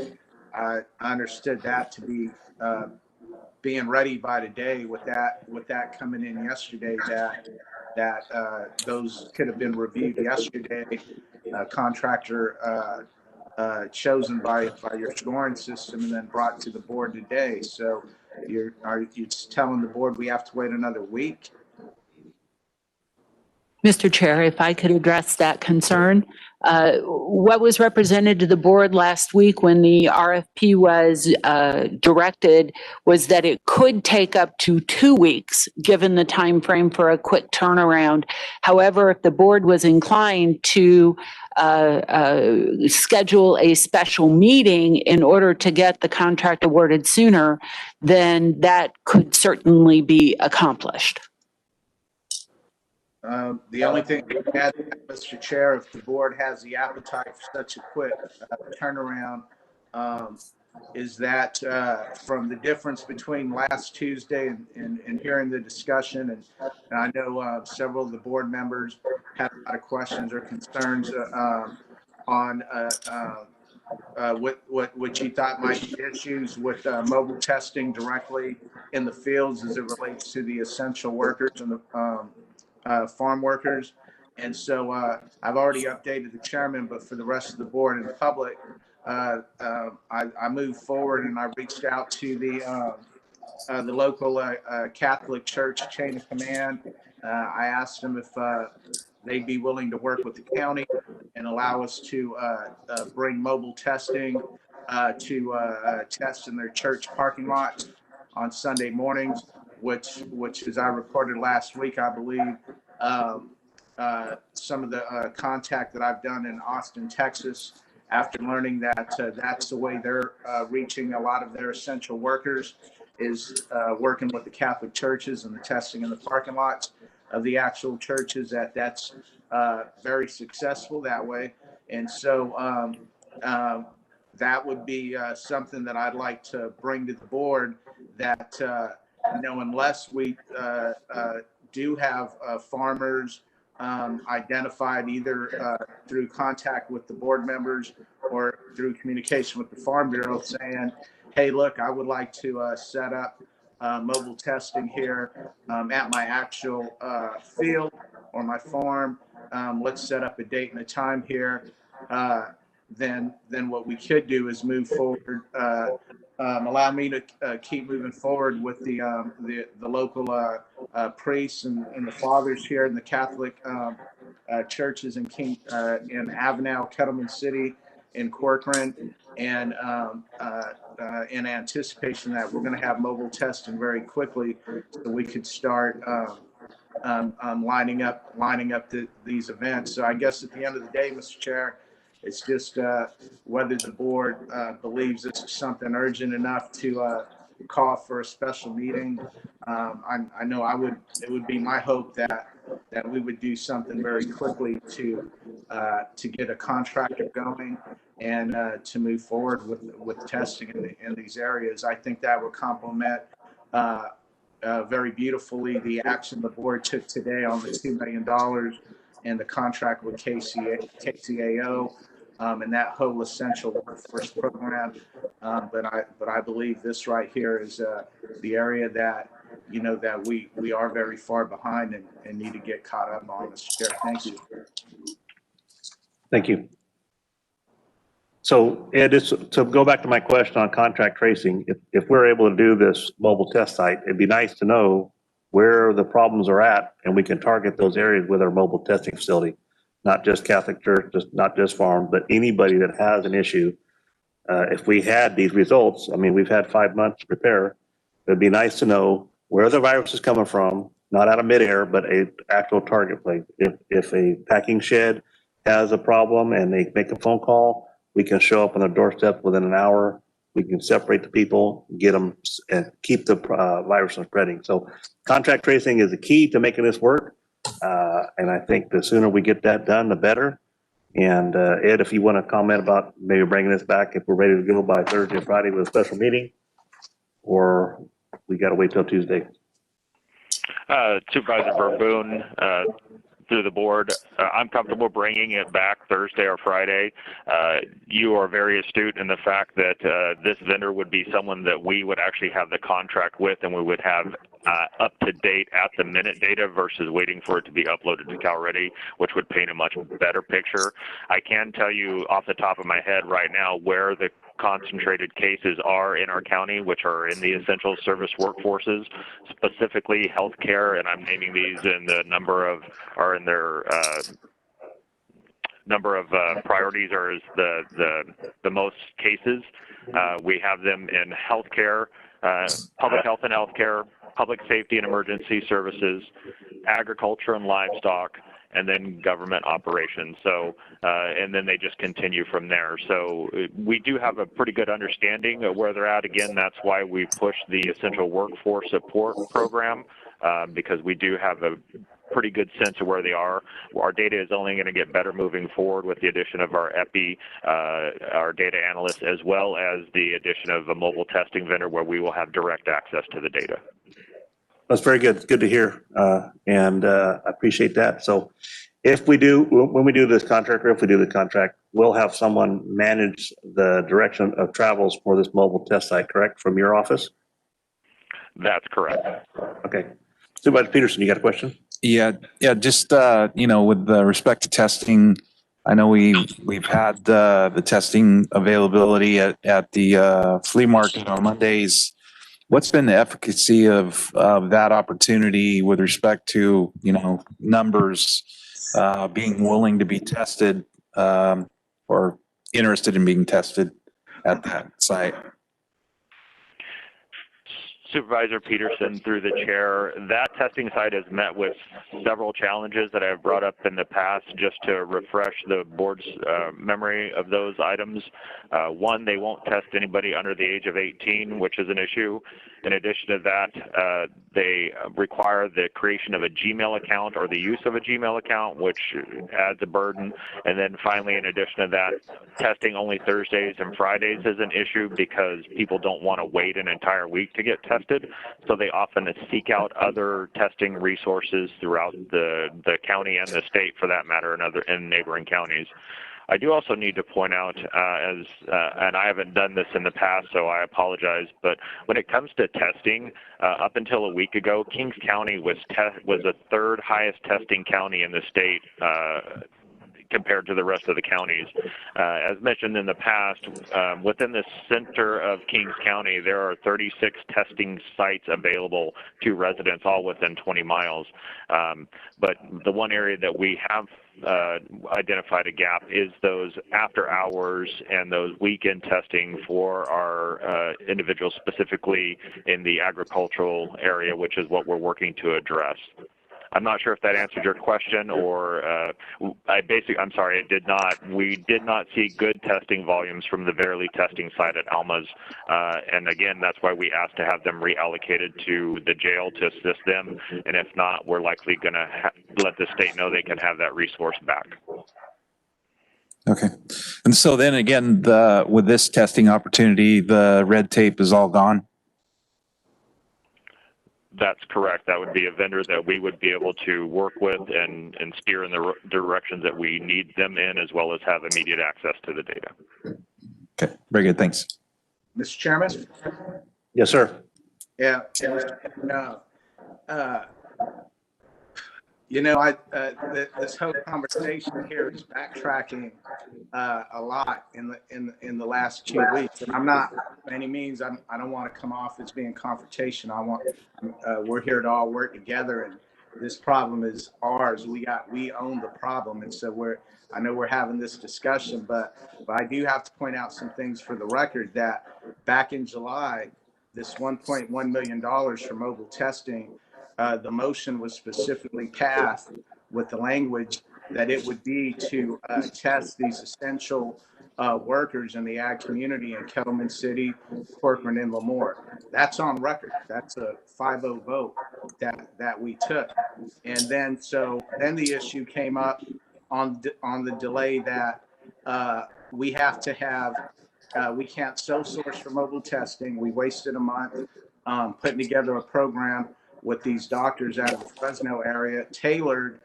I understood that to be being ready by today with that coming in yesterday, that those could have been reviewed yesterday. Contractor chosen by your scoring system and then brought to the board today. So you're telling the board we have to wait another week? Mr. Chair, if I could address that concern. What was represented to the board last week when the RFP was directed was that it could take up to 2 weeks, given the time frame for a quick turnaround. However, if the board was inclined to schedule a special meeting in order to get the contract awarded sooner, then that could certainly be accomplished. The only thing I add, Mr. Chair, if the board has the appetite for such a quick turnaround, is that from the difference between last Tuesday and hearing the discussion, and I know several of the board members have a lot of questions or concerns on what you thought might be issues with mobile testing directly in the fields as it relates to the essential workers and the farm workers. And so I've already updated the chairman, but for the rest of the board and the public, I moved forward and I reached out to the local Catholic Church chain of command. I asked them if they'd be willing to work with the county and allow us to bring mobile testing to test in their church parking lots on Sunday mornings, which as I reported last week, I believe some of the contact that I've done in Austin, Texas, after learning that that's the way they're reaching a lot of their essential workers, is working with the Catholic churches and the testing in the parking lots of the actual churches, that's very successful that way. And so that would be something that I'd like to bring to the board, that unless we do have farmers identified either through contact with the board members or through communication with the Farm Bureau saying, hey, look, I would like to set up mobile testing here at my actual field or my farm. Let's set up a date and a time here. Then what we could do is move forward. Allow me to keep moving forward with the local priests and the fathers here in the Catholic churches in Avenel, Kettleman City, in Corcoran, and in anticipation that we're going to have mobile testing very quickly, so we could start lining up these events. So I guess at the end of the day, Mr. Chair, it's just whether the board believes this is something urgent enough to call for a special meeting. I know it would be my hope that we would do something very quickly to get a contractor going and to move forward with testing in these areas. I think that would complement very beautifully the action the board took today on the $2 million and the contract with KCAO. And that whole essential workforce program, but I believe this right here is the area that that we are very far behind and need to get caught up on, Mr. Chair. Thank you. Thank you. So Ed, to go back to my question on contract tracing, if we're able to do this mobile test site, it'd be nice to know where the problems are at, and we can target those areas with our mobile testing facility. Not just Catholic Church, not just farm, but anybody that has an issue. If we had these results, I mean, we've had 5 months to prepare. It'd be nice to know where the virus is coming from, not out of midair, but a actual target place. If a packing shed has a problem and they make a phone call, we can show up on the doorstep within an hour. We can separate the people, get them, and keep the virus from spreading. So contact tracing is the key to making this work. And I think the sooner we get that done, the better. And Ed, if you want to comment about maybe bringing this back, if we're ready to go by Thursday or Friday with a special meeting, or we got to wait till Tuesday. Supervisor Verboen, through the board, I'm comfortable bringing it back Thursday or Friday. You are very astute in the fact that this vendor would be someone that we would actually have the contract with, and we would have up to date at the minute data versus waiting for it to be uploaded to CalReady, which would paint a much better picture. I can tell you off the top of my head right now where the concentrated cases are in our county, which are in the essential service workforces, specifically healthcare, and I'm naming these in the number of, are in their number of priorities are as the most cases. We have them in healthcare, public health and healthcare, public safety and emergency services, agriculture and livestock, and then government operations. So, and then they just continue from there. So we do have a pretty good understanding of where they're at. Again, that's why we push the Essential Workforce Support Program, because we do have a pretty good sense of where they are. Our data is only going to get better moving forward with the addition of our EPI, our data analysts, as well as the addition of a mobile testing vendor where we will have direct access to the data. That's very good. It's good to hear. And I appreciate that. So if we do, when we do this contract, or if we do the contract, we'll have someone manage the direction of travels for this mobile test site, correct? From your office? That's correct. Okay. Supervisor Peterson, you got a question? Yeah, just, with respect to testing, I know we've had the testing availability at the flea market on Mondays. What's been the efficacy of that opportunity with respect to, numbers being willing to be tested or interested in being tested at that site? Supervisor Peterson, through the chair, that testing site has met with several challenges that I've brought up in the past just to refresh the board's memory of those items. One, they won't test anybody under the age of 18, which is an issue. In addition to that, they require the creation of a Gmail account or the use of a Gmail account, which adds a burden. And then finally, in addition to that, testing only Thursdays and Fridays is an issue because people don't want to wait an entire week to get tested. So they often seek out other testing resources throughout the county and the state, for that matter, in neighboring counties. I do also need to point out, and I haven't done this in the past, so I apologize, but when it comes to testing, up until a week ago, Kings County was the third highest testing county in the state compared to the rest of the counties. As mentioned in the past, within the center of Kings County, there are 36 testing sites available to residents, all within 20 miles. But the one area that we have identified a gap is those after hours and those weekend testing for our individuals, specifically in the agricultural area, which is what we're working to address. I'm not sure if that answered your question, or I'm sorry, it did not. We did not see good testing volumes from the Verily testing site at Alma's. And again, that's why we asked to have them reallocated to the jail to assist them. And if not, we're likely going to let the state know they can have that resource back. Okay. And so then again, with this testing opportunity, the red tape is all gone? That's correct. That would be a vendor that we would be able to work with and steer in the directions that we need them in, as well as have immediate access to the data. Okay, very good. Thanks. Mr. Chairman? Yes, sir. Yeah. This whole conversation here is backtracking a lot in the last 2 weeks, and I'm not by any means. I don't want to come off as being confrontational. We're here to all work together, and this problem is ours. We own the problem, and so I know we're having this discussion, but I do have to point out some things for the record that back in July, this $1.1 million for mobile testing, the motion was specifically passed with the language that it would be to test these essential workers in the ag community in Kettleman City, Corcoran, and Lemoore. That's on record. That's a 5-0 vote that we took. And then then the issue came up on the delay that we have to have. We can't sole source for mobile testing. We wasted a month putting together a program with these doctors out of the Fresno area, tailored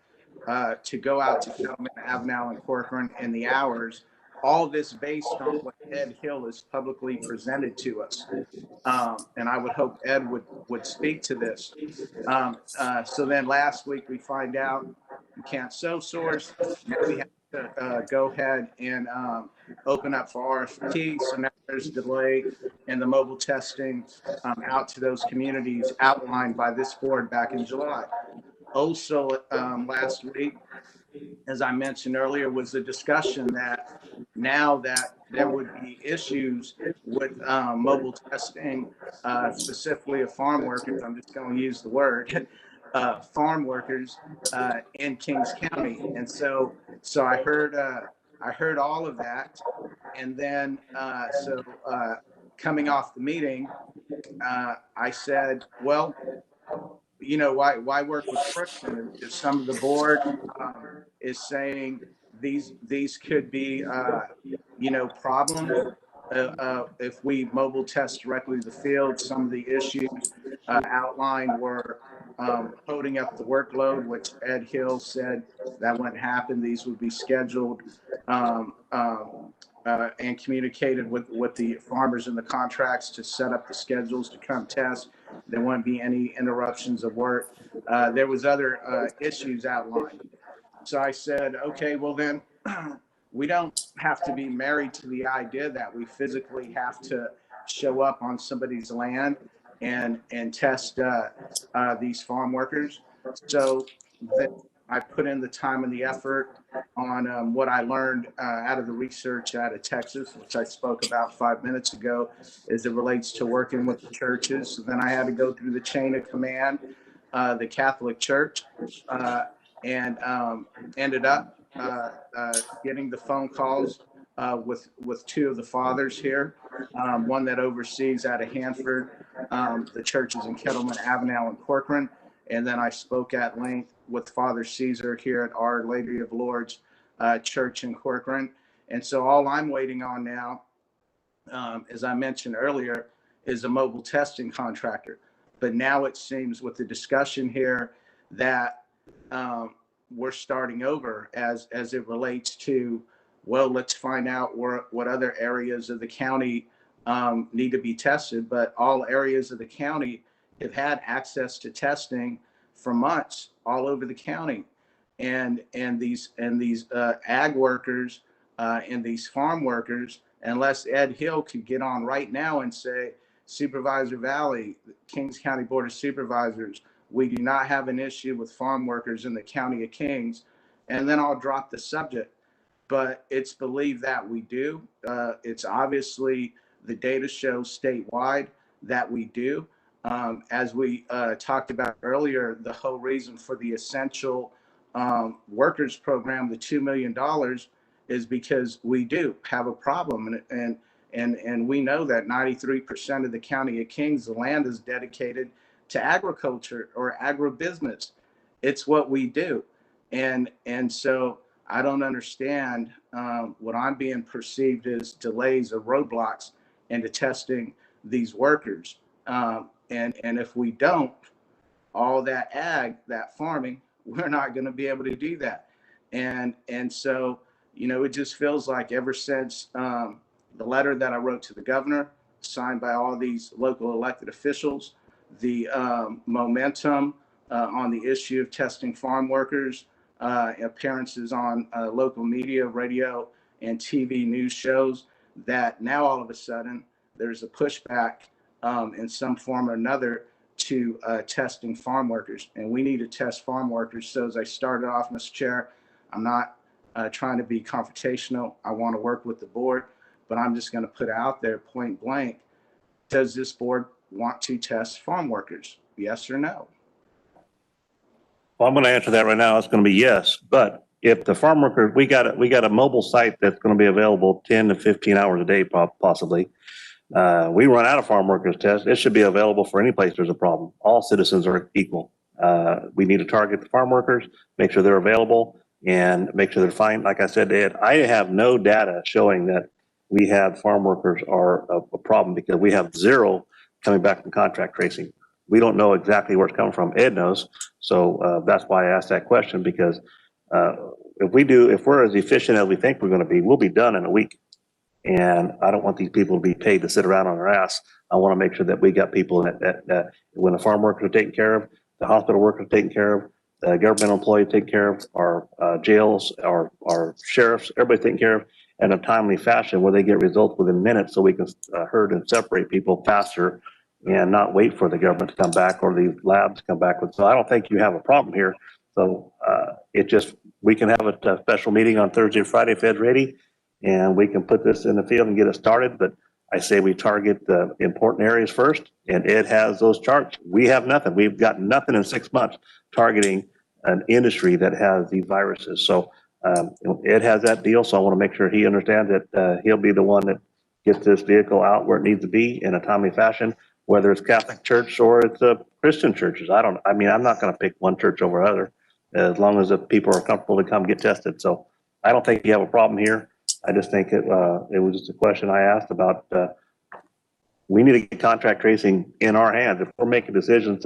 to go out to Kettleman, Avenal, and Corcoran in the hours. All this based on what Ed Hill has publicly presented to us. And I would hope Ed would speak to this. So then last week we find out we can't sole source. Now we have to go ahead and open up for RFP. So now there's delay in the mobile testing out to those communities outlined by this board back in July. Also, last week, as I mentioned earlier, was the discussion that now that there would be issues with mobile testing, specifically of farm workers, I'm just going to use the word, farm workers in Kings County. And so I heard all of that. And then, coming off the meeting, I said, well, you know, why work with friction? If some of the board is saying these could be, you know, problems if we mobile test directly to the field. Some of the issues outlined were holding up the workload, which Ed Hill said that wouldn't happen. These would be scheduled and communicated with the farmers in the contracts to set up the schedules to come test. There wouldn't be any interruptions of work. There was other issues outlined. So I said, okay, well then we don't have to be married to the idea that we physically have to show up on somebody's land and test these farm workers. So I put in the time and the effort on what I learned out of the research out of Texas, which I spoke about 5 minutes ago, as it relates to working with the churches. So then I had to go through the chain of command, the Catholic Church, and ended up getting the phone calls with two of the fathers here, one that oversees out of Hanford, the churches in Kettleman, Avenal, and Corcoran. And then I spoke at length with Father Caesar here at Our Lady of Lourdes Church in Corcoran. And so all I'm waiting on now, as I mentioned earlier, is a mobile testing contractor. But now it seems with the discussion here that we're starting over as it relates to, well, let's find out what other areas of the county need to be tested. But all areas of the county have had access to testing for months all over the county. And these ag workers and these farm workers, unless Ed Hill could get on right now and say, Supervisor Valley, Kings County Board of Supervisors, we do not have an issue with farm workers in the County of Kings, and then I'll drop the subject. But it's believed that we do. It's obviously the data shows statewide that we do. As we talked about earlier, the whole reason for the essential workers program, the $2 million, is because we do have a problem. And we know that 93% of the County of Kings, the land is dedicated to agriculture or agribusiness. It's what we do. And so I don't understand what I'm being perceived as delays or roadblocks into testing these workers. And if we don't, all that ag, that farming, we're not going to be able to do that. And so, you know, it just feels like ever since the letter that I wrote to the governor, signed by all these local elected officials, the momentum on the issue of testing farm workers, appearances on local media, radio, and TV news shows, that now all of a sudden there's a pushback in some form or another to testing farm workers. And we need to test farm workers. So as I started off, Mr. Chair, I'm not trying to be confrontational. I want to work with the board, but I'm just going to put out there point blank. Does this board want to test farm workers? Yes or no? Well, I'm going to answer that right now. It's going to be yes. But if the farm workers, we got a mobile site that's going to be available 10 to 15 hours a day, possibly. We run out of farm workers tests. It should be available for any place there's a problem. All citizens are equal. We need to target the farm workers, make sure they're available, and make sure they're fine. Like I said to Ed, I have no data showing that we have farm workers are a problem because we have zero coming back from contract tracing. We don't know exactly where it's coming from. Ed knows. So that's why I asked that question, because if we're as efficient as we think we're going to be, we'll be done in a week. And I don't want these people to be paid to sit around on their ass. I want to make sure that we got people that when the farm workers are taken care of, the hospital workers are taken care of, the government employees taken care of, our jails, our sheriffs, everybody's taken care of in a timely fashion where they get results within minutes, so we can herd and separate people faster and not wait for the government to come back or the labs to come back with. So I don't think you have a problem here. So we can have a special meeting on Thursday or Friday if Ed's ready, and we can put this in the field and get it started. But I say we target the important areas first, and Ed has those charts. We have nothing. We've got nothing in 6 months targeting an industry that has these viruses. So Ed has that deal, so I want to make sure he understands that he'll be the one that gets this vehicle out where it needs to be in a timely fashion, whether it's Catholic Church or it's Christian churches. I'm not going to pick one church over other, as long as the people are comfortable to come get tested. So I don't think you have a problem here. I just think it was just a question I asked about, we need to get contract tracing in our hands. If we're making decisions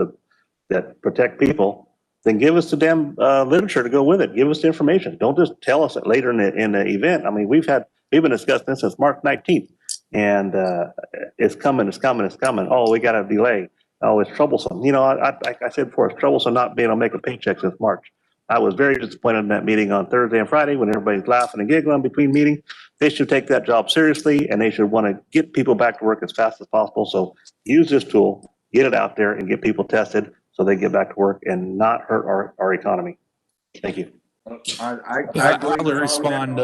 that protect people, then give us the damn literature to go with it. Give us the information. Don't just tell us it later in the event. I mean, we've been discussing this since March 19th, and it's coming. Oh, we got a delay. Oh, it's troublesome. Like I said before, it's troublesome not being able to make a paycheck since March. I was very disappointed in that meeting on Thursday and Friday when everybody's laughing and giggling between meetings. They should take that job seriously, and they should want to get people back to work as fast as possible. So use this tool, get it out there, and get people tested so they get back to work and not hurt our economy. Thank you. I'll respond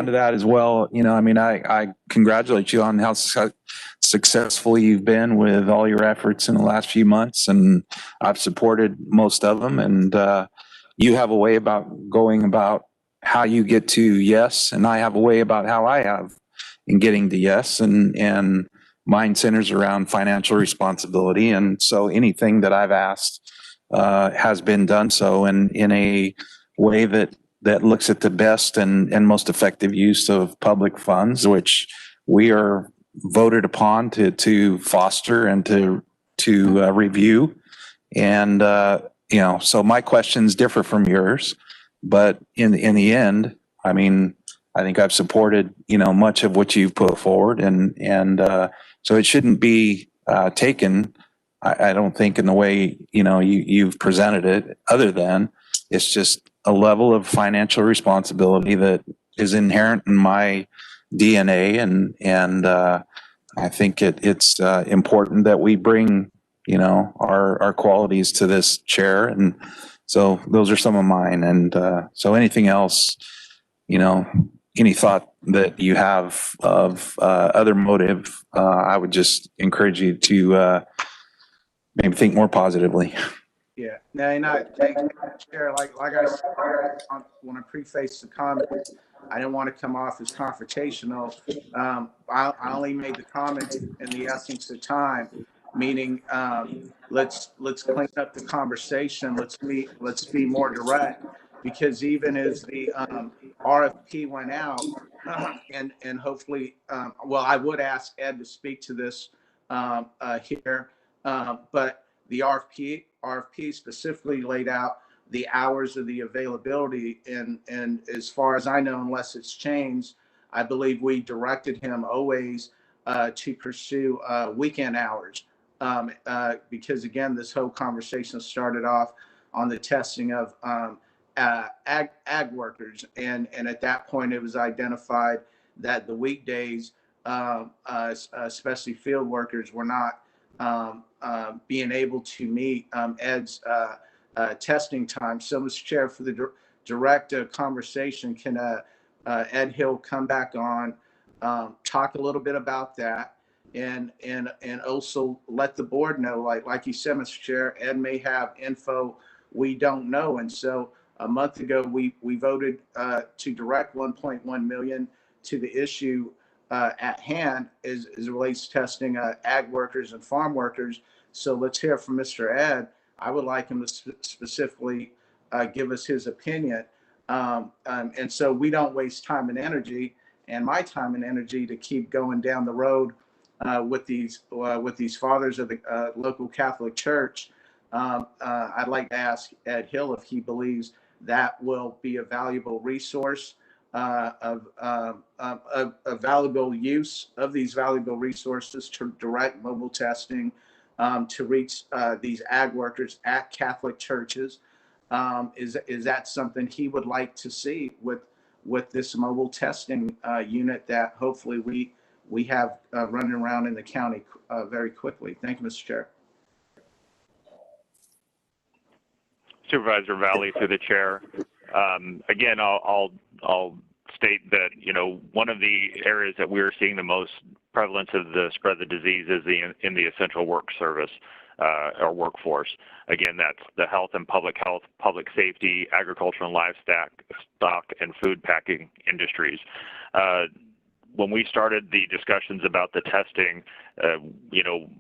to that as well. I congratulate you on how successful you've been with all your efforts in the last few months, and I've supported most of them. And you have a way about going about how you get to yes, and I have a way about how I have in getting to yes, and mine centers around financial responsibility. And so anything that I've asked has been done so in a way that looks at the best and most effective use of public funds, which we are voted upon to foster and to review. And so my questions differ from yours, but in the end, I mean, I think I've supported much of what you've put forward, and so it shouldn't be taken, I don't think, in the way you've presented it, other than it's just a level of financial responsibility that is inherent in my DNA, and I think it's important that we bring our qualities to this chair, and so those are some of mine. And so anything else, any thought that you have of other motive, I would just encourage you to maybe think more positively. Yeah, no, Chair, like I said, when I preface the comment, I didn't want to come off as confrontational. I only made the comment in the essence of time, meaning let's clean up the conversation. Let's be more direct, because even as the RFP went out, and hopefully, I would ask Ed to speak to this here, but the RFP specifically laid out the hours of the availability, and as far as I know, unless it's changed, I believe we directed him always to pursue weekend hours, because again, this whole conversation started off on the testing of ag workers, and at that point it was identified that the weekdays, especially field workers, were not being able to meet Ed's testing time. So, Mr. Chair, for the direct conversation, can Ed Hill come back on, talk a little bit about that, and also let the board know, like you said, Mr. Chair, Ed may have info we don't know. And so a month ago, we voted to direct 1.1 million to the issue at hand as it relates to testing ag workers and farm workers. So let's hear from Mr. Ed. I would like him to specifically give us his opinion. And so we don't waste time and energy, and my time and energy, to keep going down the road with these fathers of the local Catholic Church. I'd like to ask Ed Hill if he believes that will be a valuable resource, of valuable use of these valuable resources to direct mobile testing to reach these ag workers at Catholic churches. Is that something he would like to see with this mobile testing unit that hopefully we have running around in the county very quickly? Thank you, Mr. Chair. Supervisor Valley through the chair. Again, I'll state that, one of the areas that we are seeing the most prevalence of the spread of the disease is in the essential work service or workforce. Again, that's the health and public health, public safety, agricultural and livestock, and food packing industries. When we started the discussions about the testing,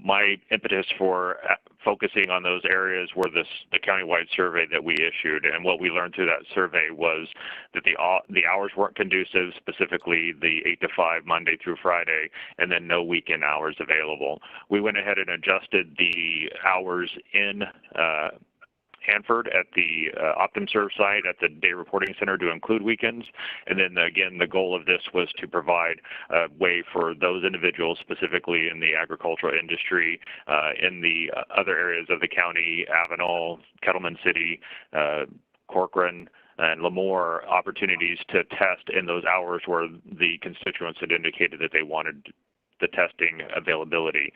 my impetus for focusing on those areas were the countywide survey that we issued. And what we learned through that survey was that the hours weren't conducive, specifically the 8 to 5, Monday through Friday, and then no weekend hours available. We went ahead and adjusted the hours in Hanford at the OptumServe site at the day reporting center to include weekends. And then again, the goal of this was to provide a way for those individuals, specifically in the agricultural industry, in the other areas of the county, Avenal, Kettleman City, Corcoran, and Lemoore, opportunities to test in those hours where the constituents had indicated that they wanted the testing availability.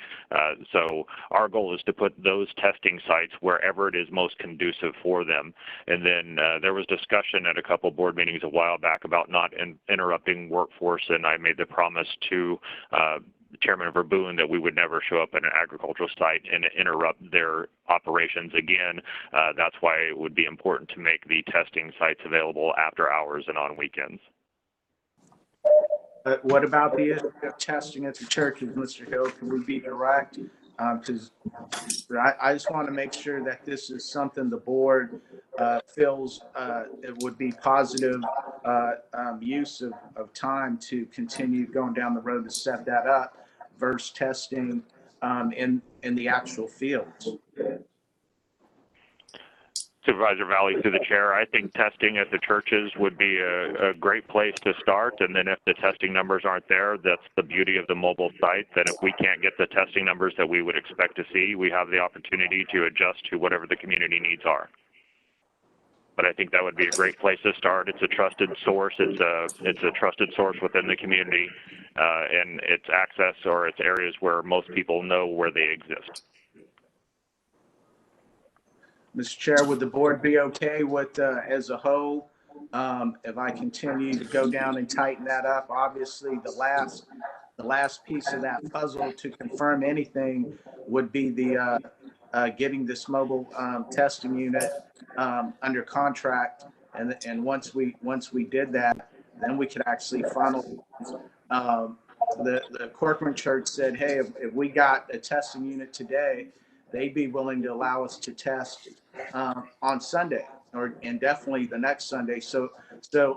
So our goal is to put those testing sites wherever it is most conducive for them. And then there was discussion at a couple board meetings a while back about not interrupting workforce, and I made the promise to Chairman Verboen that we would never show up at an agricultural site and interrupt their operations again. That's why it would be important to make the testing sites available after hours and on weekends. What about the issue of testing at the churches, Mr. Hill? Can we be direct? Because I just want to make sure that this is something the board feels it would be positive use of time to continue going down the road to set that up versus testing in the actual fields. Supervisor Valley through the chair, I think testing at the churches would be a great place to start. And then if the testing numbers aren't there, that's the beauty of the mobile site. Then if we can't get the testing numbers that we would expect to see, we have the opportunity to adjust to whatever the community needs are. But I think that would be a great place to start. It's a trusted source. It's a trusted source within the community, and it's access, or it's areas where most people know where they exist. Mr. Chair, would the board be okay with, as a whole, if I continue to go down and tighten that up? Obviously, the last piece of that puzzle to confirm anything would be the getting this mobile testing unit under contract, and once we did that, then we could actually funnel. The Corcoran Church said, hey, if we got a testing unit today, they'd be willing to allow us to test on Sunday and definitely the next Sunday. So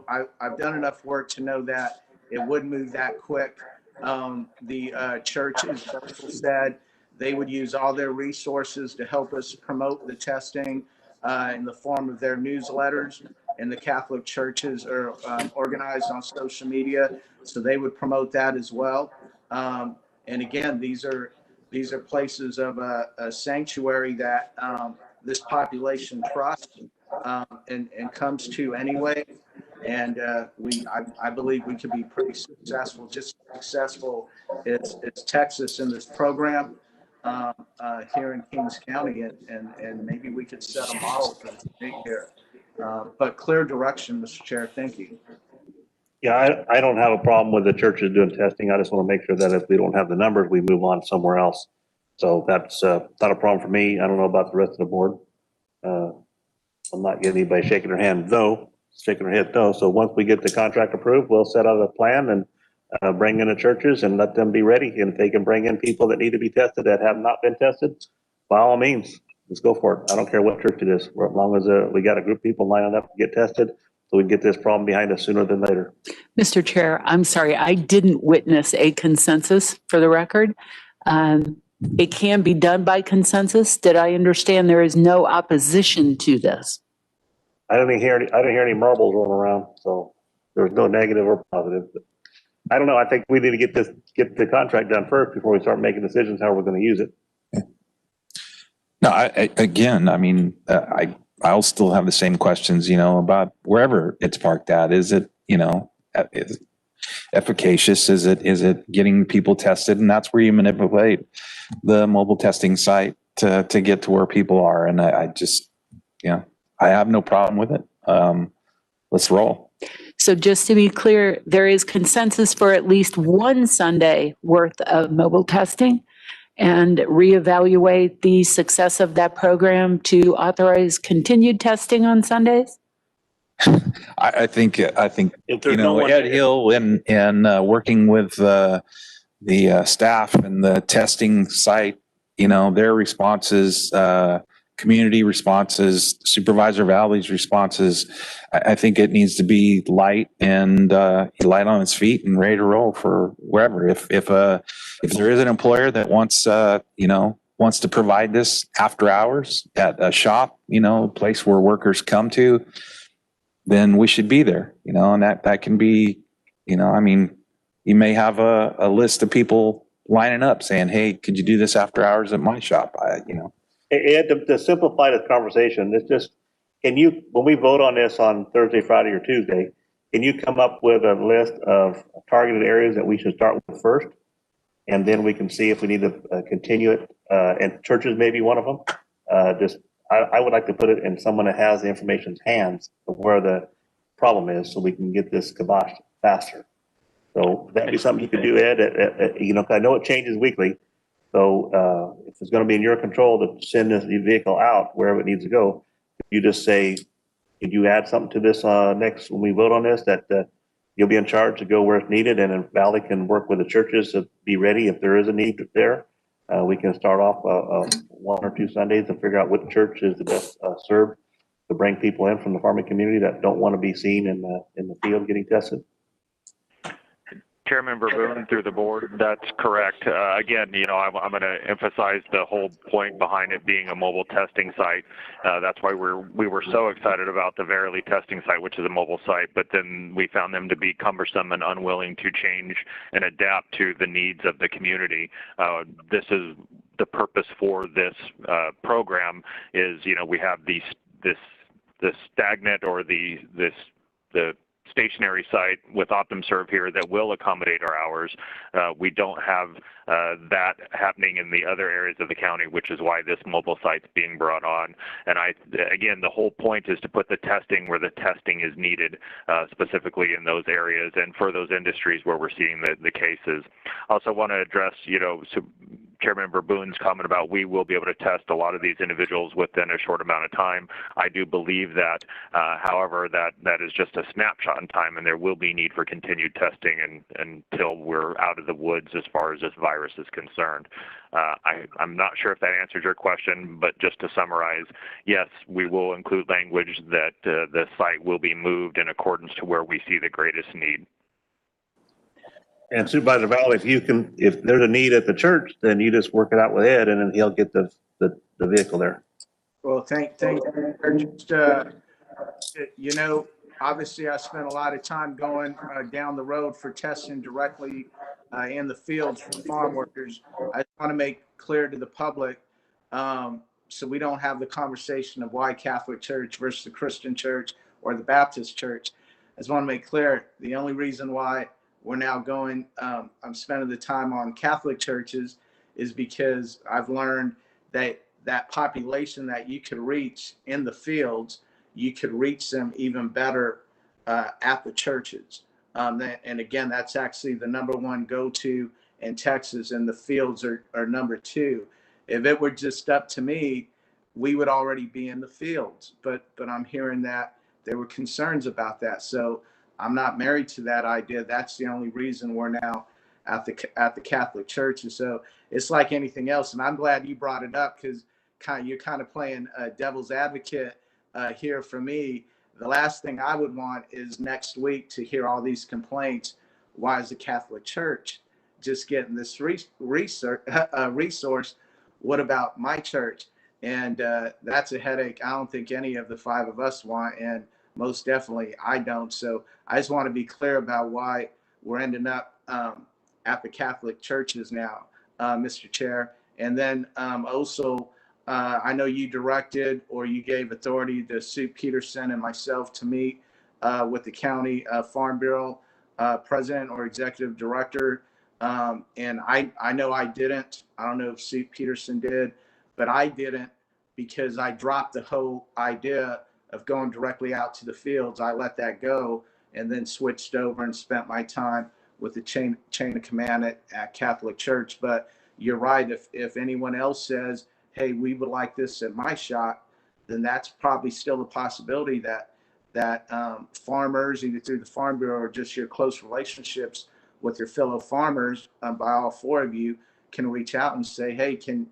I've done enough work to know that it would move that quick. The church, as Russell said, they would use all their resources to help us promote the testing in the form of their newsletters. And the Catholic churches are organized on social media, so they would promote that as well. And again, these are places of a sanctuary that this population trusts and comes to anyway. And I believe we could be pretty successful, just successful as Texas in this program here in Kings County, and maybe we could set a model for the state here. But clear direction, Mr. Chair. Thank you. Yeah, I don't have a problem with the churches doing testing. I just want to make sure that if we don't have the numbers, we move on somewhere else. So that's not a problem for me. I don't know about the rest of the board. I'm not getting anybody shaking their head though. So once we get the contract approved, we'll set out a plan and bring in the churches and let them be ready. And if they can bring in people that need to be tested that have not been tested, by all means, let's go for it. I don't care what church it is, as long as we got a group of people lining up to get tested, so we can get this problem behind us sooner than later. Mr. Chair, I'm sorry, I didn't witness a consensus for the record. It can be done by consensus. Did I understand there is no opposition to this? I didn't hear any marbles rolling around, so there was no negative or positive. But I don't know. I think we need to get the contract done first before we start making decisions how we're going to use it. No, I mean, I'll still have the same questions, about wherever it's parked at. Is it, is it efficacious? Is it getting people tested? And that's where you manipulate the mobile testing site to get to where people are. And I just, I have no problem with it. Let's roll. So just to be clear, there is consensus for at least one Sunday worth of mobile testing and reevaluate the success of that program to authorize continued testing on Sundays? I think If there's no one Ed there. Hill and working with the staff and the testing site, their responses, community responses, Supervisor Valley's responses, I think it needs to be light and light on its feet and ready to roll for wherever. If there is an employer that wants to provide this after hours at a shop, a place where workers come to, then we should be there, and that can be, I mean, you may have a list of people lining up saying, hey, could you do this after hours at my shop? Ed, to simplify this conversation, it's just, when we vote on this on Thursday, Friday, or Tuesday, can you come up with a list of targeted areas that we should start with first? And then we can see if we need to continue it, and churches may be one of them. I would like to put it in someone that has the information's hands of where the problem is, so we can get this kiboshed faster. So that'd be something you could do, Ed. I know it changes weekly. So if it's going to be in your control to send this vehicle out wherever it needs to go, you just say, could you add something to this next when we vote on this, that you'll be in charge to go where it's needed, and then Valley can work with the churches to be ready if there is a need there. We can start off 1 or 2 Sundays and figure out which church is the best served to bring people in from the farming community that don't want to be seen in the field getting tested. Chairman Boone, through the board, that's correct. Again, I'm going to emphasize the whole point behind it being a mobile testing site. That's why we were so excited about the Verily testing site, which is a mobile site, but then we found them to be cumbersome and unwilling to change and adapt to the needs of the community. This is the purpose for this program is, we have this stagnant or the stationary site with OptumServe here that will accommodate our hours. We don't have that happening in the other areas of the county, which is why this mobile site's being brought on. And again, the whole point is to put the testing where the testing is needed, specifically in those areas and for those industries where we're seeing the cases. I also want to address, Chairman Boone's comment about we will be able to test a lot of these individuals within a short amount of time. I do believe that, however, that is just a snapshot in time, and there will be need for continued testing until we're out of the woods as far as this virus is concerned. I'm not sure if that answers your question, but just to summarize, yes, we will include language that the site will be moved in accordance to where we see the greatest need. And Supervisor Valley, if there's a need at the church, then you just work it out with Ed, and then he'll get the vehicle there. Well, thank you. Just, obviously I spent a lot of time going down the road for testing directly in the fields for farm workers. I want to make clear to the public, so we don't have the conversation of why Catholic Church versus the Christian Church or the Baptist Church. I just want to make clear the only reason why we're now going, I'm spending the time on Catholic churches is because I've learned that population that you could reach in the fields, you could reach them even better at the churches. And again, that's actually the #1 go-to in Texas, and the fields are #2. If it were just up to me, we would already be in the fields. But I'm hearing that there were concerns about that. So I'm not married to that idea. That's the only reason we're now at the Catholic Church. And so it's like anything else. And I'm glad you brought it up, because you're kind of playing devil's advocate here for me. The last thing I would want is next week to hear all these complaints. Why is the Catholic Church just getting this resource? What about my church? And that's a headache I don't think any of the 5 of us want, and most definitely I don't. So I just want to be clear about why we're ending up at the Catholic churches now, Mr. Chair. And then also, I know you directed, or you gave authority to Sue Peterson and myself to meet with the county Farm Bureau president or executive director. And I know I didn't. I don't know if Sue Peterson did, but I didn't, because I dropped the whole idea of going directly out to the fields. I let that go and then switched over and spent my time with the chain of command at Catholic Church. But you're right. If anyone else says, hey, we would like this at my shop, then that's probably still a possibility that farmers, either through the Farm Bureau or just your close relationships with your fellow farmers, by all 4 of you, can reach out and say, hey, can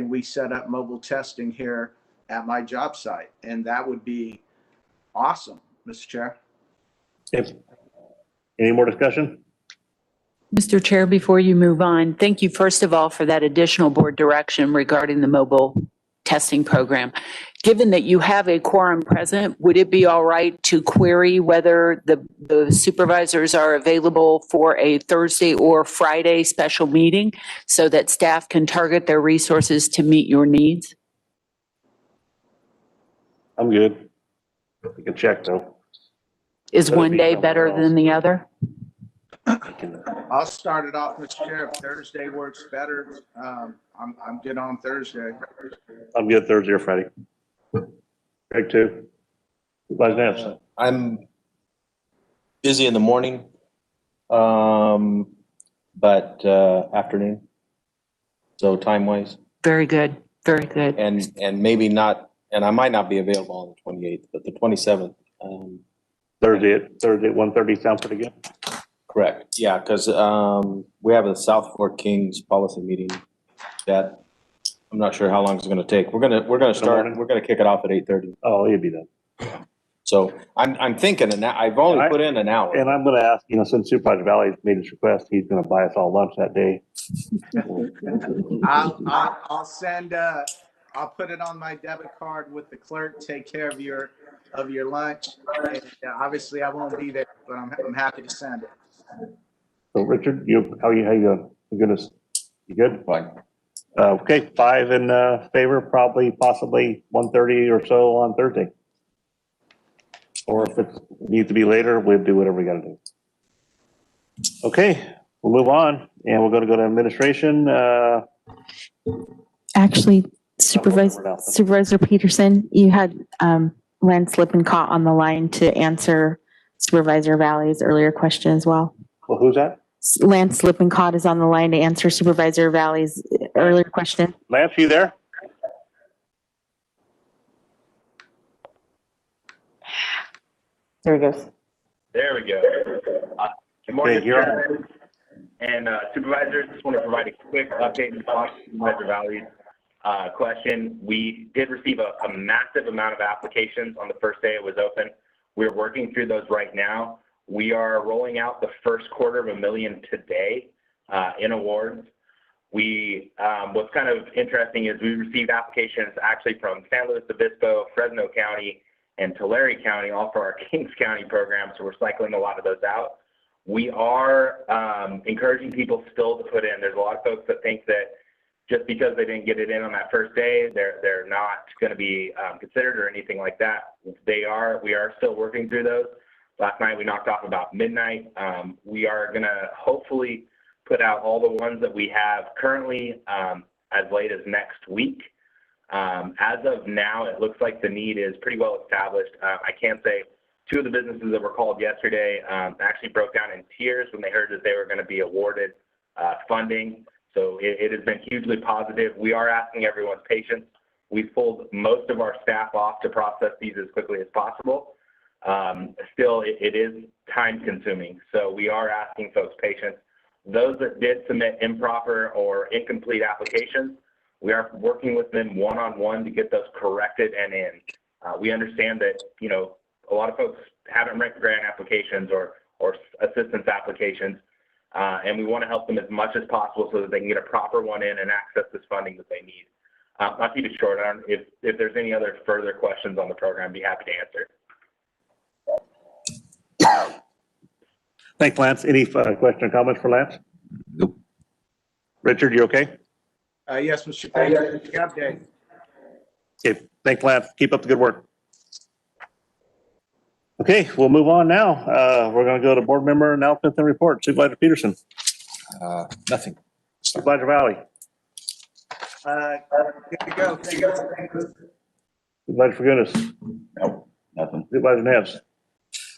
we set up mobile testing here at my job site? And that would be awesome, Mr. Chair. Any more discussion? Mr. Chair, before you move on, thank you first of all for that additional board direction regarding the mobile testing program. Given that you have a quorum present, would it be all right to query whether the supervisors are available for a Thursday or Friday special meeting so that staff can target their resources to meet your needs? I'm good. We can check though. Is one day better than the other? I'll start it off, Mr. Chair. If Thursday works better, I'm good on Thursday. I'm good Thursday or Friday. Greg too. Vice Nance. I'm busy in the morning, but afternoon. So time wise. Very good. Very good. And maybe not, and I might not be available on the 28th, but the 27th. Thursday at 1:30 sounds pretty good. Correct. Yeah, because we have a South Fork Kings policy meeting that I'm not sure how long it's going to take. We're gonna start. We're gonna kick it off at 8:30. Oh, you'll be done. So I'm thinking, and I've only put in an hour. And I'm going to ask, since Supervisor Valley made this request, he's going to buy us all lunch that day. I'll send. I'll put it on my debit card with the clerk. Take care of your lunch. And, obviously, I won't be there, but I'm happy to send it. So, Richard, how you doing? You good? Fine. Okay, 5 in favor, probably possibly 1:30 or so on Thursday. Or if it needs to be later, we'll do whatever we got to do. Okay, we'll move on, and we're going to go to administration. Actually, Supervisor Peterson, you had Lance Lippincott on the line to answer Supervisor Valley's earlier question as well. Well, who's that? Lance Lippincott is on the line to answer Supervisor Valley's earlier question. Lance, you there? There he goes. There we go. Good morning, Mr. Chairman and supervisors. Just want to provide a quick update in response to Supervisor Valley's question. We did receive a massive amount of applications on the first day it was open. We're working through those right now. We are rolling out the first $250,000 today in awards. What's kind of interesting is we received applications actually from San Luis Obispo, Fresno County, and Tulare County, all for our Kings County program, so we're cycling a lot of those out. We are encouraging people still to put in. There's a lot of folks that think that just because they didn't get it in on that first day, they're not going to be considered or anything like that. We are still working through those. Last night we knocked off about midnight. We are going to hopefully put out all the ones that we have currently as late as next week. As of now, it looks like the need is pretty well established. I can say Two of the businesses that were called yesterday actually broke down in tears when they heard that they were going to be awarded funding. So it has been hugely positive. We are asking everyone's patience. We've pulled most of our staff off to process these as quickly as possible. Still, it is time consuming. So we are asking folks patience. Those that did submit improper or incomplete applications, we are working with them one-on-one to get those corrected and in. We understand that, you know, a lot of folks haven't written grant applications or assistance applications, and we want to help them as much as possible so that they can get a proper one in and access this funding that they need. I'll keep it short. If there's any other further questions on the program, I'd be happy to answer. Thanks, Lance. Any question or comments for Lance? Nope. Richard, you okay? Yes, Mr. Chairman. Good update. Okay, thanks, Lance. Keep up the good work. Okay, we'll move on now. We're going to go to board member announcements and reports. Supervisor Peterson. Nothing. Supervisor Valley. Good to go. Thank you. Supervisor Fagundes. No, nothing. Supervisor Neves.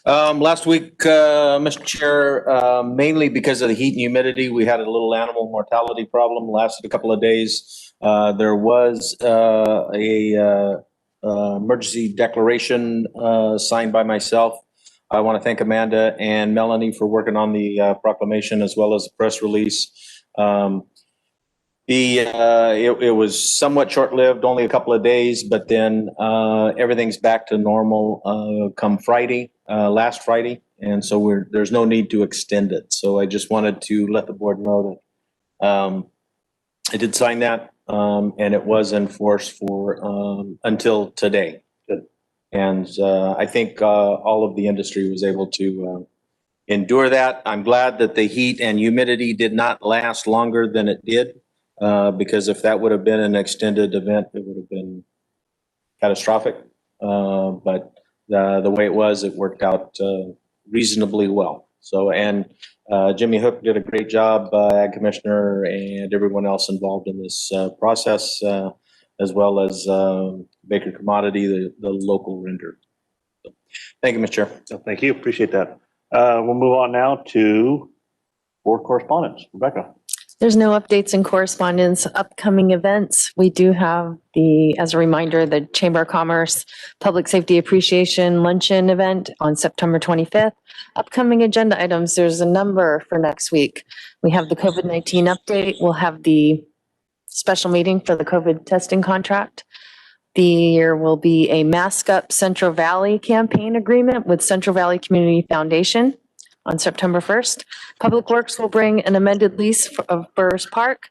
Last week, Mr. Chair, mainly because of the heat and humidity, we had a little animal mortality problem, lasted a couple of days. There was a emergency declaration signed by myself. I want to thank Amanda and Melanie for working on the proclamation as well as the press release. It was somewhat short-lived, only a couple of days, but then everything's back to normal come Friday, last Friday, and so there's no need to extend it. So I just wanted to let the board know that I did sign that, and it was in force for until today. Good. And I think all of the industry was able to endure that. I'm glad that the heat and humidity did not last longer than it did. Because if that would have been an extended event, it would have been catastrophic. But the way it was, it worked out reasonably well. So, and Jimmy Hook did a great job, Ag Commissioner, and everyone else involved in this process, as well as Baker Commodity, the local render. So, thank you, Mr. Chair. So thank you. Appreciate that. We'll move on now to board correspondence. Rebecca. There's no updates in correspondence, upcoming events. We do have as a reminder, the Chamber of Commerce Public Safety Appreciation Luncheon event on September 25th. Upcoming agenda items, there's a number for next week. We have the COVID-19 update. We'll have the special meeting for the COVID testing contract. There will be a Mask Up Central Valley campaign agreement with Central Valley Community Foundation on September 1st. Public Works will bring an amended lease of Burris Park.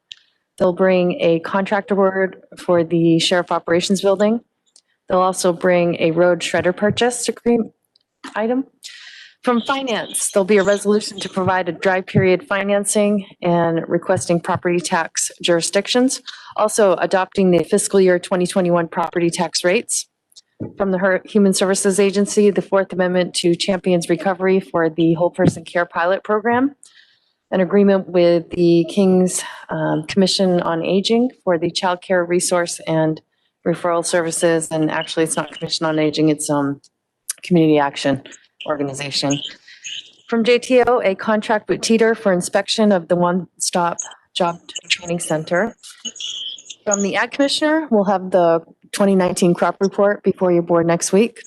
They'll bring a contract award for the Sheriff Operations Building. They'll also bring a road shredder purchase agreement item. From Finance, there'll be a resolution to provide a dry period financing and requesting property tax jurisdictions. Also adopting the fiscal year 2021 property tax rates. From the Human Services Agency, the Fourth Amendment to Champions Recovery for the Whole Person Care Pilot Program, an agreement with the King's Commission on Aging for the Child Care Resource and Referral Services, and actually it's not Commission on Aging, it's Community Action Organization. From JTO, a contract with Teeter for inspection of the One-Stop Job Training Center. From the Ag Commissioner, we'll have the 2019 crop report before your board next week.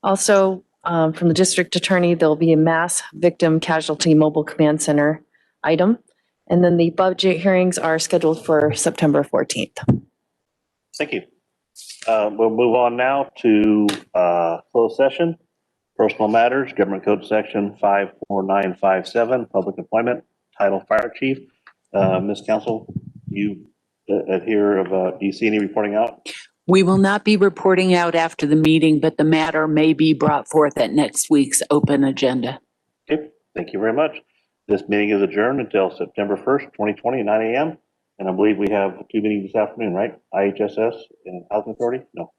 Also, from the District Attorney, there'll be a Mass Victim Casualty Mobile Command Center item. And then the budget hearings are scheduled for September 14th. Thank you. We'll move on now to closed session. Personal matters, Government Code Section 54957, Public Employment, Title Fire Chief. Ms. Counsel, you adhere of, do you see any reporting out? We will not be reporting out after the meeting, but the matter may be brought forth at next week's open agenda. Okay, thank you very much. This meeting is adjourned until September 1st, 2020, 9 a.m. And I believe we have 2 meetings this afternoon, right? IHSS and Housing Authority? No,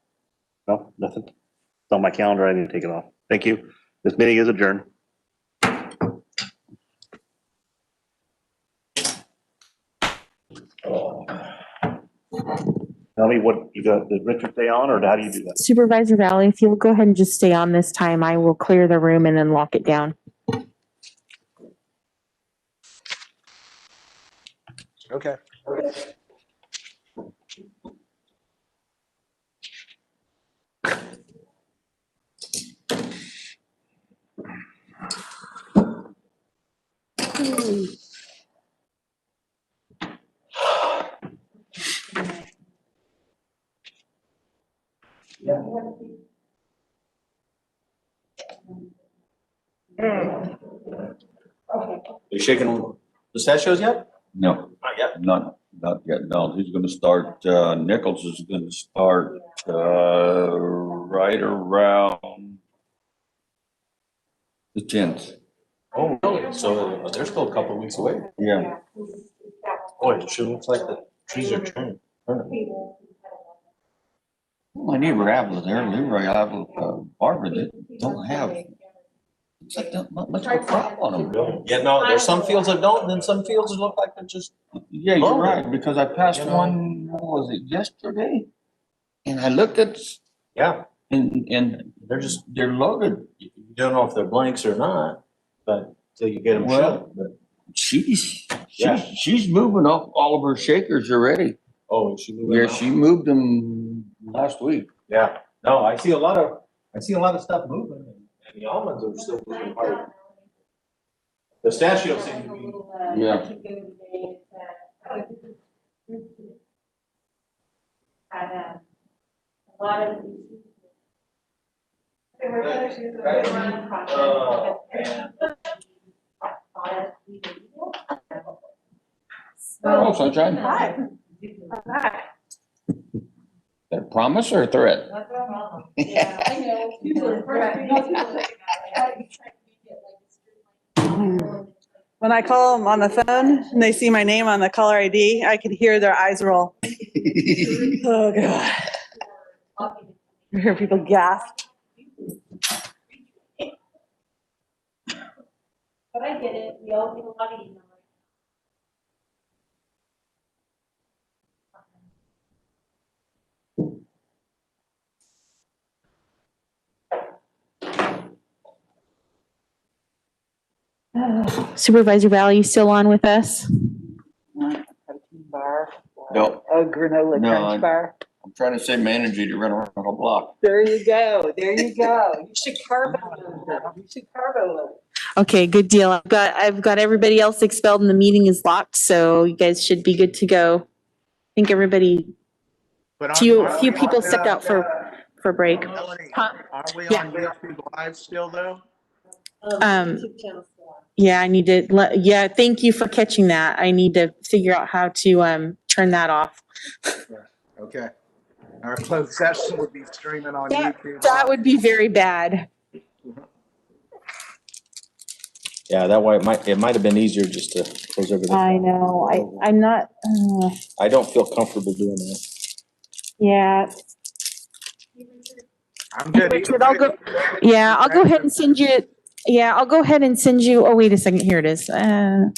nothing. It's on my calendar. I didn't take it off. Thank you. This meeting is adjourned. Tell me what, you got, did Richard stay on, or how do you do that? Supervisor Valley, if you'll go ahead and just stay on this time, I will clear the room and then lock it down. Okay. You shaking pistachios yet? No, Not yet. not yet. No, he's gonna start, Nichols is gonna start, right around the 10th. Oh, really? So they're still a couple of weeks away. Yeah. Boy, it sure looks like the trees are turning. My neighbor Avila there, Leroy Avila, Barbara, they don't have, it's like not much of a crop on them. Yeah, no, there's some fields that don't, and then some fields that look like they're just. Yeah, you're loaded. right, because I passed You know? one, what was it, yesterday? And I looked at, Yeah, and they're loaded. you don't know if they're blanks or not, but till you get them Well, shipped. But She's she's moving off all of her shakers already. oh, is she moving Yeah, out? she moved them last week. Yeah, no, I see a lot of stuff moving, and the almonds are still moving hard. Pistachios seem to be. Yeah. Oh, sunshine. That a promise or a threat? When I call them on the phone and they see my name on the caller ID, I can hear their eyes roll. Oh, God. I hear people gasp. But I get it. We all get a lot of emails. Supervisor Valley, you still on with us? Bar. No. A granola No, crunch bar. I'm trying to say manager to run around a block. There you go. There you go. You should carve it. You should carve it. Okay, good deal. I've got everybody else expelled and the meeting is locked, so you guys should be good to go. I think everybody, But few aren't we people on, stepped out for break. Melanie, Huh? aren't we Yeah. on YouTube Live still, though? Yeah, I need to yeah, thank you for catching that. I need to figure out how to turn that off. Okay. Our closed session would be streaming on YouTube. That would be very bad. Yeah, that way it might have been easier just to close everything. I know. I'm not. I don't feel comfortable doing that. Yeah. I'm good. Richard, I'll go. Yeah, I'll go ahead and send you. Yeah, I'll go ahead and send you. Oh, wait a second. Here it is. If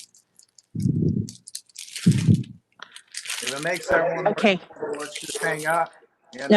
it makes everyone Okay. let's just hang up. You know? No,